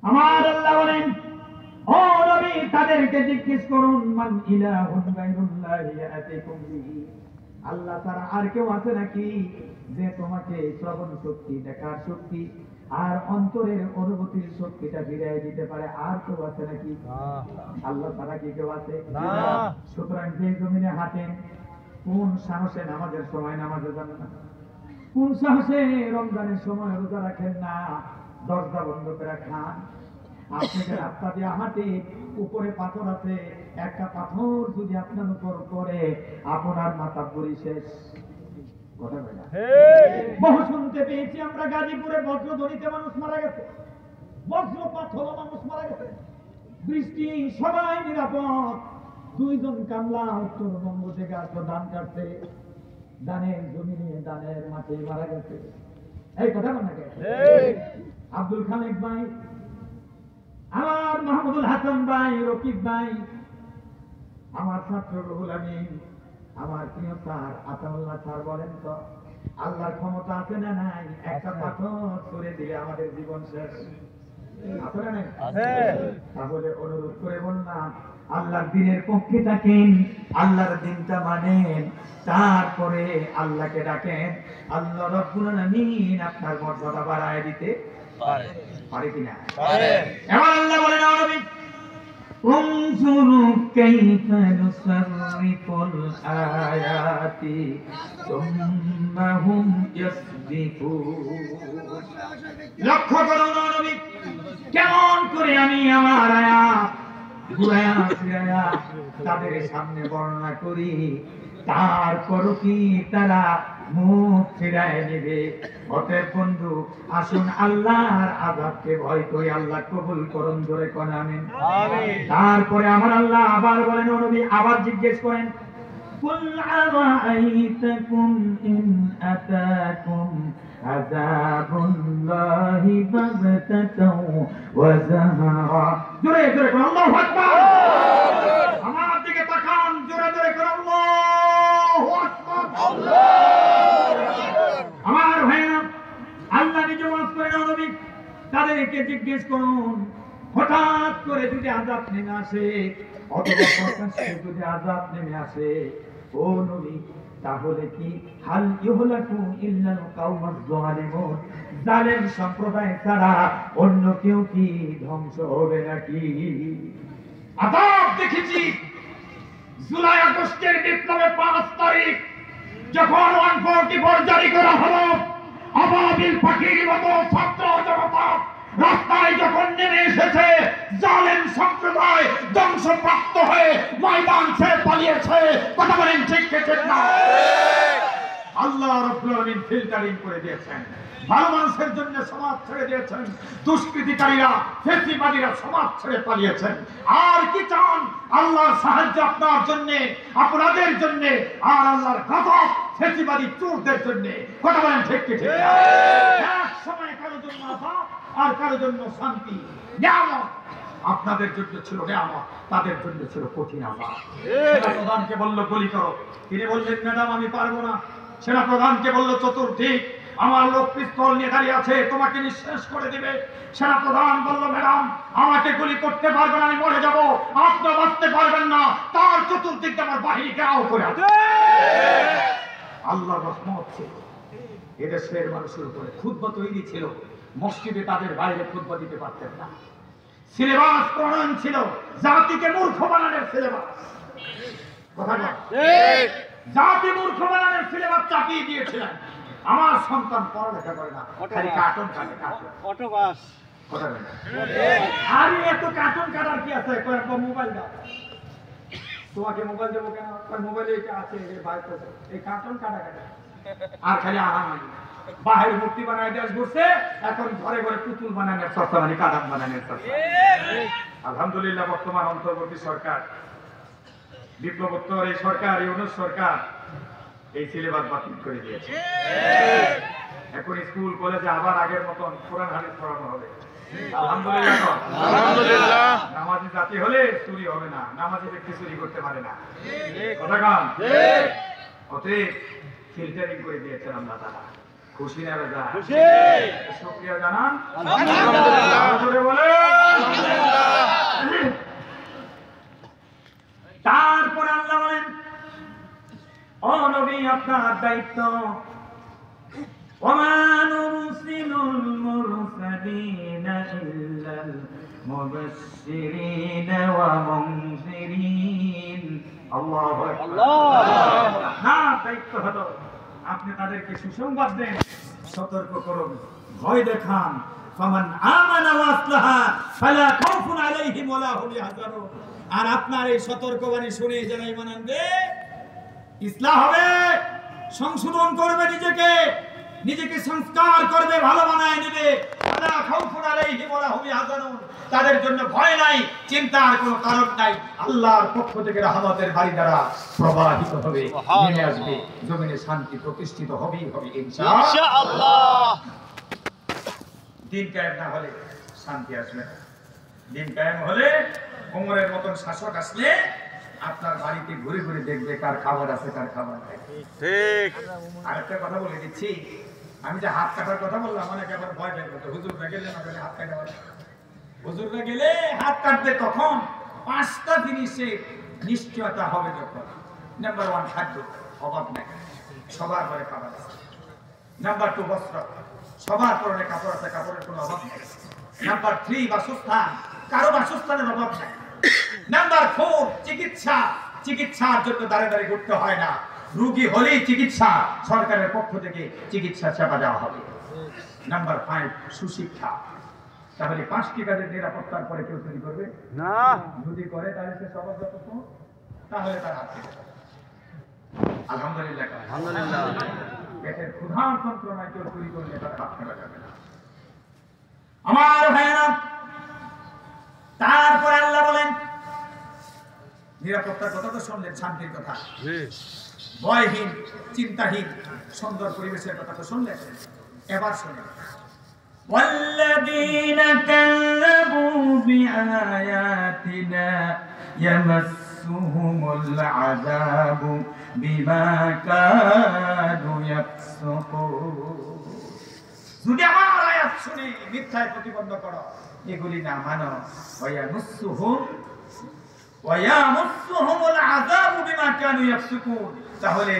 আমার আল্লাহ বলেন, ও নবী তাদেরকে জিজ্ঞেস করুন, মান ইলাহুন গায়রুল্লাহি ইয়াতিকুম বিহি, আল্লাহ ছাড়া আর কেউ আছে নাকি যে তোমাকে শ্রবণ শক্তি, দেখার শক্তি আর অন্তরের অনুভূতির শক্তিটা ফিরিয়ে দিতে পারে? আর কেউ আছে নাকি? আল্লাহ ছাড়া কি কেউ আছে? সুতরাং যে জমিনে হাঁটেন, কোন সাহসে নামাজের সময় নামাজে যান না, কোন সাহসে রমজানের সময় রোজা রাখেন না, দরজা বন্ধ করে খান। আপনি যে রাস্তা দিয়ে হাঁটে, উপরে পাথর আছে, একটা পাথর যদি আপনার উপর পড়ে, আপনার মাথা পুরি শেষ। কথা বলে না? বহু শুনতে পেয়েছি আমরা, গাজীপুরে বজ্রধ্বনিতে মানুষ মারা গেছে, বজ্রপাত হলো মানুষ মারা গেছে, বৃষ্টি সবাই নিরাপদ। 2 জন কামলা উত্তরবঙ্গ থেকে আসলো ধান কাটতে, ধানের জমি নিয়ে ধানের মাঠে মারা গেছে। এই কথা বল না কে? আব্দুল খালেক ভাই, আমার মাহমুদুল হাসান ভাই, রকিব ভাই, আমার ছাত্র রুহুল আমিন, আমার প্রিয় স্যার আতাউল্লাহ স্যার, বলেন তো আল্লাহর ক্ষমতা আছে না নাই? একটা পাথর ছুঁড়ে দিলে আমাদের জীবন শেষ। আছে না নাই? তাহলে অনুরোধ করে বললাম, আল্লাহর দিনের পক্ষে থাকেন, আল্লাহর দিনটা মানেন, তারপরে আল্লাহকে ডাকেন, আল্লাহ রাব্বুল আলামিন আপনার মর্যাদা বাড়ায় দিতে পারে কিনা? এবার আল্লাহ বলেন, নবী انظروا كيف نصرف الآيات ثم هم يصدفون। লক্ষ্য করুন নবী, কেমন করে আমি আমার আয়াত ঘুরায়া ফিরায়া তাদের সামনে বর্ণনা করি, তারপরও কি তারা মুখ ফিরায় নেবে? অতএব বন্ধু, আসুন আল্লাহর আযাবকে ভয় করি, আল্লাহ কবুল করুন, জোরে কোন আমিন। তারপরে আমার আল্লাহ আবার বলেন, ও নবী আবার জিজ্ঞেস করেন, কুল আরাআইতাকুম ইন আতাকুম আযাবুল্লাহি বাগতাতাও ওয়া যাহারা। জোরে জোরে কোন আল্লাহু আকবার। আমার দিকে তাকান, জোরে জোরে কোন আল্লাহু আকবার। আমার ভাইরা, আল্লাহ নিজে ওয়াজ করে না নবী, তাদেরকে জিজ্ঞেস করুন, হঠাৎ করে যদি আযাব নেমে আসে, অথবা প্রকাশ্যে যদি আযাব নেমে আসে, ও নবী তাহলে কি হাল ইহলাকু ইল্লাল কাওমাজ যালিমুন, জালেম সম্প্রদায় ছাড়া অন্য কেউ কি ধ্বংস হবে নাকি? আযাব দেখেছি জুলাই আগস্টের বিপ্লবে 5 তারিখ যখন 144 জারি করা হলো, আবাবিল পাখির মতো ছাত্র জনতা রাস্তায় যখন নেমে এসেছে, জালেম সম্প্রদায় ধ্বংসপ্রাপ্ত হয়ে ময়দান ছেড়ে পালিয়েছে। কথা বলেন ঠিক ঠিক না? আল্লাহ রাব্বুল আলামিন ফিল্টারিং করে দিয়েছেন, ভালো মানুষের জন্য সমাজ ছেড়ে দিয়েছেন, দুষ্কৃতিকারীরা ফেসিবাদীরা সমাজ ছেড়ে পালিয়েছেন। আর কি চান? আল্লাহর সাহায্য আপনার জন্য, আপনাদের জন্য, আর আল্লাহর গজব ফেসিবাদী চোরদের জন্য। কথা বলেন ঠিক ঠিক না? এক সময় কারোর জন্য আযাব আর কারোর জন্য শান্তি, নিয়ামত। আপনাদের জন্য ছিল নিয়ামত, তাদের জন্য ছিল কঠিন আযাব। সেনাপ্রধানকে বলল গুলি করো, তিনি বললেন ম্যাডাম আমি পারবো না। সেনাপ্রধানকে বলল চতুর্দিক আমার লোক পিস্তল নিয়ে দাঁড়িয়ে আছে, তোমাকে নিঃশেষ করে দিবে। সেনাপ্রধান বলল, ম্যাডাম আমাকে গুলি করতে পারবেন, আমি মরে যাব, আপনি বাঁচতে পারবেন না। তার চতুর্দিকে আমার বাহিনী ঘেরাও করে আছে। আল্লাহর রহমত ছিল এদেশের মানুষের উপরে। খুতবা তৈরি ছিল, মসজিদে তাদের বাইরে খুতবা দিতে পারতেন না। সিলেবাস প্রণয়ন ছিল, জাতিকে মূর্খ বানানোর সিলেবাস। কথা বল, জাতি মূর্খ বানানোর সিলেবাস চাপিয়ে দিয়েছিলেন। আমার সন্তান পড়ালেখা করে না, খালি কার্টুন কাটে, কার্টুন। Auto bus. কথা বল, আরে এত কার্টুন কাটার কি আছে? কয়েকটা মোবাইল দাও, তোমাকে মোবাইল দেবো কেন? মোবাইলে এটা আছে, এই কার্টুন কাটা কাটা আর খালি আরাম। বাহির মূর্তি বানায় দেশ ঘুরছে, এখন ঘরে ঘরে পুতুল বানানোর চর্চা, মানে কাদাম বানানোর চর্চা। আলহামদুলিল্লাহ বর্তমান অন্তর্বর্তী সরকার, বিপ্লবোত্তর এই সরকার, ইউনূস সরকার এই সিলেবাস বাতিল করে দিয়েছে। এখন স্কুল কলেজে আবার আগের মতন কোরআন হাদিস পড়ানো হবে। আলহামদুলিল্লাহ, আলহামদুলিল্লাহ। নামাজি জাতি হলে চুরি হবে না, নামাজি ব্যক্তি চুরি করতে পারে না। কথা কান, অতএব ফিল্টারিং করে দিয়েছেন আল্লাহ তাআলা। খুশি না রাজা? খুশি। শুকরিয়া জানান আলহামদুলিল্লাহ। আরো জোরে বলেন আলহামদুলিল্লাহ। তারপরে আল্লাহ বলেন, ও নবী আপনার দায়িত্ব, ওমা নুরসিলুল মুরসালিনা ইল্লাল মুবাশশিরিনা ওয়া মুনযিরিন। আল্লাহু আকবার। না, দায়িত্ব হলো আপনি তাদেরকে সুসংবাদ দেন, সতর্ক করুন, ভয় দেখান। ফামান আমানা ওয়া আসলাহা ফালা খাউফুন আলাইহিম ওয়া লা হুম ইয়াহজানুন। আর আপনার এই সতর্কবাণী শুনে যারা ঈমান আনবে, ইসলাম হবে, সংশোধন করবে, নিজেকে সংস্কার করবে, ভালো বানায় নেবে, ফালা খাউফুন আলাইহিম ওয়া লা হুম ইয়াহজানুন। তাদের জন্য ভয় নাই, চিন্তার কোনো কারণ নাই। আল্লাহর পক্ষ থেকে রহমতের বাড়ি দ্বারা প্রবাহিত হবে, নেমে আসবে, জমিনে শান্তি প্রতিষ্ঠিত হবেই হবে ইনশাআল্লাহ। ইনশাআল্লাহ। দিন কায়েম না হলে শান্তি আসবে না। দিন কায়েম হলে ওমরের মতন শাসক আসলে আপনার বাড়িতে ঘুরে ঘুরে দেখবে কার খাবার আছে, কার খাবার নাই। ঠিক। আরেকটা কথা বলে দিচ্ছি, আমি যে হাত কাটার কথা বললাম, অনেকে আবার ভয় পেয়ে গেল, হুজুররা গেলে না গেলে হাত কাটা হবে। হুজুররা গেলে হাত কাটবে তখন 5টা জিনিসে নিশ্চয়তা হবে যখন। নাম্বার 1 খাদ্য, অভাব নাই, সবার ঘরে খাবার আছে। নাম্বার 2 বস্ত্র, সবার পরনে কাপড় আছে, কাপড়ের কোনো অভাব নেই। নাম্বার 3 বাসস্থান, কারো বাসস্থানের অভাব নাই। নাম্বার 4 চিকিৎসা, চিকিৎসার জন্য দাঁড়ে দাঁড়িয়ে ঘুরতে হয় না, রোগী হলেই চিকিৎসা, সরকারের পক্ষ থেকে চিকিৎসা সেবা দেওয়া হবে। নাম্বার 5 সুশিক্ষা। তাহলে 5টি কাজের নিরাপত্তার পরে কেউ চুরি করবে না। যদি করে তাহলে সে সবার যত, তাহলে তার হাতে। আলহামদুলিল্লাহ, আলহামদুলিল্লাহ। পেটের ক্ষুধার যন্ত্রণায় কেউ চুরি করলে তার হাত কাটা যাবে না। আমার ভাইয়েরা, তারপর আল্লাহ বলেন, নিরাপত্তার কথা তো শুনলেন, শান্তির কথা, ভয়হীন, চিন্তাহীন, সুন্দর পরিবেশের কথা তো শুনলেন। এবার শুনেন, والذين كذبوا بآياتنا يمسهم العذاب بما كانوا يفسقون। যদি আমার আয়াত শুনে মিথ্যায় প্রতিবন্ধ করো, এগুলি না মানো, ওয়ায়ামুসসুহুমুল আযাবু বিমা কানু ইয়াফসুকুন, তাহলে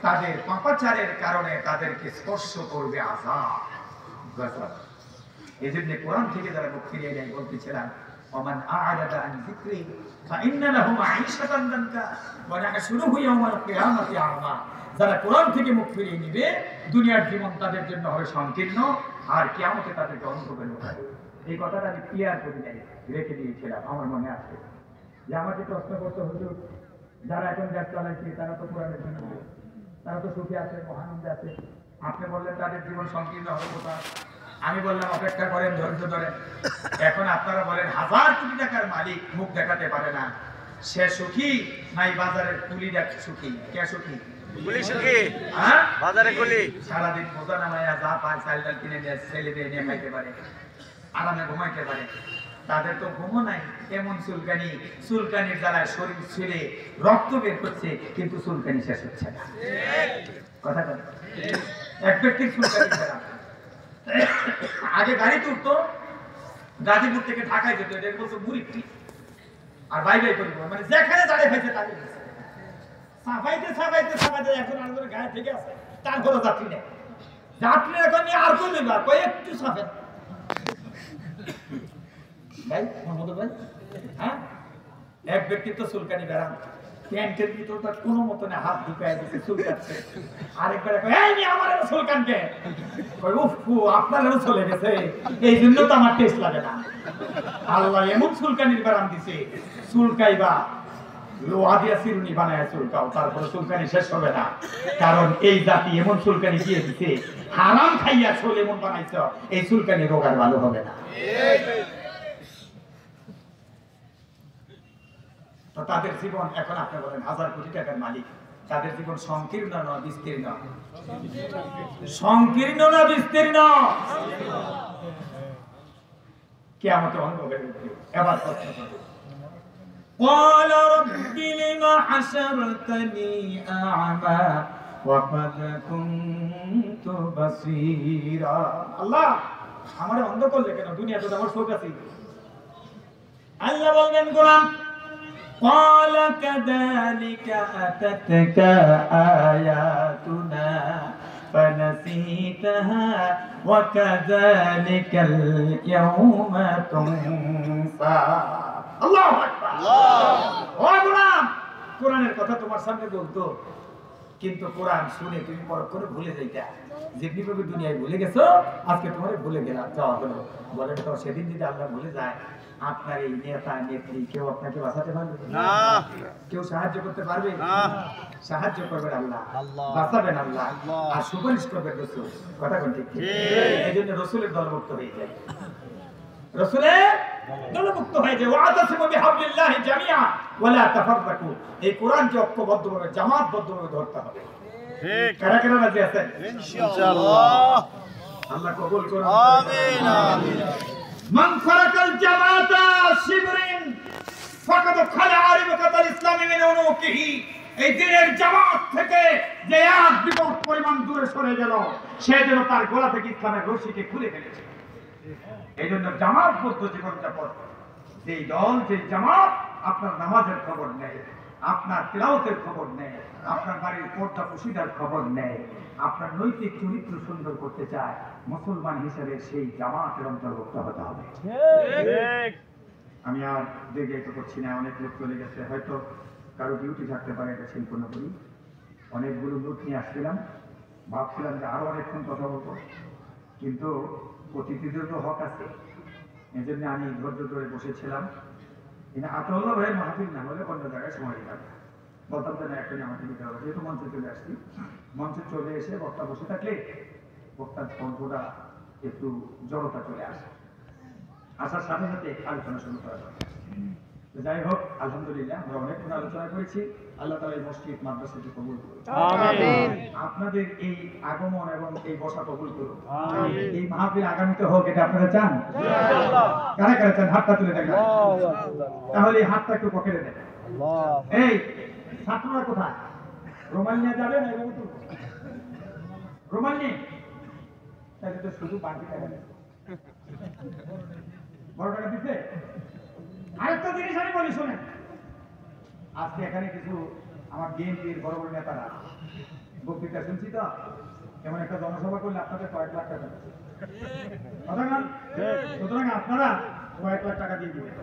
তাদের পাপাচারের কারণে তাদেরকে স্পর্শ করবে আযাব। এজন্য কোরআন থেকে যারা মুখ ফিরিয়ে নেয়, বলতেছিলাম, ওমান আ'রাদা আন যিকরি ফাইন্না লাহু মাঈশাতান দানকা ওয়া নাহশুরুহু ইয়াওমাল কিয়ামাতি আ'মা। যারা কোরআন থেকে মুখ ফিরিয়ে নেবে, দুনিয়ার জীবন তাদের জন্য হবে সংকীর্ণ, আর কিয়ামতে তাদেরকে অন্ধকারে উঠাবে। এই কথাটা আমি ক্লিয়ার করে রেখে দিয়েছিলাম, আমার মনে আছে। যে আমাকে প্রশ্ন করতে হুজুর, যারা এখন দেশ চালাইছে তারা তো কোরআনের জন্য, তারা তো সুখী আছে, মহানন্দে আছে, আপনি বললেন তাদের জীবন সংকীর্ণ হবে কোথায়? আমি বললাম অপেক্ষা করেন, ধৈর্য ধরেন। এখন আপনারা বলেন 1000 কোটি টাকার মালিক মুখ দেখাতে পারে না, সে সুখী নাই বাজারের কুলি সুখী? কে সুখী? কুলি সুখী। হ্যাঁ, বাজারে কুলি। সারাদিন বোঝা নামাইয়া যা পায় চাল ডাল কিনে নিয়ে ছেলে দিয়ে নিয়ে খাইতে পারে, আরামে ঘুমাইতে পারে। তাদের তো ঘুমো নাই, এমন চুলকানির দ্বারা শরীর ছেড়ে রক্ত বের করছে, কিন্তু চুলকানি শেষ হচ্ছে না। কথা কথা এক ব্যক্তির চুলকানি বেড়াম। আগে গাড়ি তুলতো, গাজীপুর থেকে ঢাকায় যেত, এটা বলতো মুড়িটি, আর বাই বাই করে মানে যেখানে দাঁড়িয়ে খাইছে তাকে সাফাইতে এখন আরেকজন গায়ে থেকে আছে, তার কোনো যাত্রী নেই। যাত্রী এখন নিয়ে আর কই নেবা, কই একটু সাফেন ভাই মোহাম্মদ ভাই। হ্যাঁ, এক ব্যক্তি তো চুলকানি বেড়াম, প্যান্টের ভিতরটা কোনো মতনে হাত ঢুকায় দিতে চুলকাচ্ছে। আরেকবার এই নি আমার চুলকানকে, কই উফ আপনারও চলে গেছে, এই জন্য তো আমার টেস্ট লাগে না। আল্লাহ এমন চুলকানির বেড়াম দিছে, চুলকাইবা লোহা দিয়া চিরুনি বানায় চুলকাও, তারপরে চুলকানি শেষ হবে না। কারণ এই জাতি এমন চুলকানি দিয়ে দিছে, হারাম খাইয়া চুল এমন বানাইছ, এই চুলকানি রোগ আর ভালো হবে না। তো তাদের জীবন এখন আপনি বলেন 1000 কোটি টাকার মালিক, তাদের জীবন সংকীর্ণ না বিস্তীর্ণ? সংকীর্ণ না বিস্তীর্ণ? কিয়ামতে অন্ধ হয়ে উঠবে। এবার প্রশ্ন করব, قال رب لم حشرتني أعمى وقد كنت بصيرا। আল্লাহ আমারে অন্ধ করলে কেন? দুনিয়াতে তো আমার চোখ আছে। আল্লাহ বলবেন গোলাম, قال كذلك أتتك آياتنا فنسيتها وكذلك اليوم تنسى। আল্লাহু আকবার। ও গোলাম, কোরআনের কথা তোমার সামনে বলতো, কিন্তু কোরআন শুনে তুমি পরক্ষণে ভুলে যাইতা। যেমনি ভাবে দুনিয়ায় ভুলে গেছো, আজকে তোমারে ভুলে গেলাম যাওয়া হলো। বলেন তো সেদিন যদি আল্লাহ ভুলে যায়, আপনার এই নেতা নেত্রী কেউ আপনাকে বাঁচাতে পারবে না? কেউ সাহায্য করতে পারবে না? সাহায্য করবেন আল্লাহ, বাঁচাবেন আল্লাহ, আর সুপারিশ করবেন রাসূল। কথা কোন ঠিক? এই জন্য রাসূলের দলভুক্ত হয়ে যায়, রাসূলের দলভুক্ত হয়ে যায়। ওয়াতাসিমু বিহাবলিল্লাহি জামিআ ওয়া লা তাফাররাকু। এই কোরআনকে ঐক্যবদ্ধভাবে জামাতবদ্ধভাবে ধরতে হবে। ঠিক। কারা কারা রাজি আছেন? ইনশাআল্লাহ। আল্লাহ কবুল করুন। আমিন আমিন। মান ফারাকাল জামাতা শিবরিন ফাকাদ খালা আরিবাতাল ইসলামি মিন উনুকিহি। এই দিনের জামাত থেকে যে এক বিপদ পরিমাণ দূরে সরে গেল, সে যেন তার গলা থেকে ইসলামের রশিকে খুলে ফেলেছে। এই জন্য জামাতবদ্ধ জীবনযাপন, যেই দল, যে জামাত আপনার নামাজের খবর নেয়, আপনার তিলাওয়াতের খবর নেয়, আপনার বাড়ির পর্দা পুশিদার খবর নেয়, আপনার নৈতিক চরিত্র সুন্দর করতে চায়, মুসলমান হিসেবে সেই জামাতের অন্তর্ভুক্ত হতে হবে। আমি আর দেরিত করছি না, অনেক লোক চলে গেছে, হয়তো কারো ডিউটি থাকতে পারে, এটা সম্পূর্ণ করি। অনেকগুলো লোক নিয়ে আসছিলাম, ভাবছিলাম যে আরো অনেকক্ষণ কথা বলবো, কিন্তু অতিথিদের তো হক আছে, এই জন্য আমি ধৈর্য ধরে বসেছিলাম। আতউল্লাহ ভাইয়ের মাহফিল না হলে অন্য জায়গায় সময় দিতাম, বলতাম যে না এখনই আমাকে দিতে হবে। যেহেতু মঞ্চে চলে আসছি, মঞ্চে চলে এসে বক্তা বসে থাকলে বক্তার কণ্ঠটা একটু জড়তা চলে আসে, আসার সাথে সাথে আলোচনা শুরু করা দরকার। যাই হোক, আলহামদুলিল্লাহ আমরা অনেকক্ষণ আলোচনা করেছি। আল্লাহ তাআলা এই মসজিদ মাদ্রাসাটি কবুল করুন। আমিন। আপনাদের এই আগমন এবং এই বসা কবুল করুন। আমিন। এই মাহফিল আগামীতে হোক, এটা আপনারা চান? ইনশাআল্লাহ। কারা কারা চান? হাতটা তুলে দেখান। তাহলে এই হাতটা একটু পকেটে দেন। আল্লাহ। এই ছাত্ররা কোথায়? রুমাল নিয়ে যাবে না? এভাবে তো রুমাল নিয়ে, তাহলে তো শুধু বাকি টাকা নেই। বড় টাকা দিচ্ছে। আরেকটা জিনিস আমি বলি, শোনেন, আজকে এখানে কিছু আমার বিএনপির বড় বড় নেতারা বক্তৃতা শুনছি, তো এমন একটা জনসভা করলে আপনাদের কয়েক লাখ টাকা, সুতরাং আপনারা কয়েক লাখ টাকা দিয়ে দিবেন।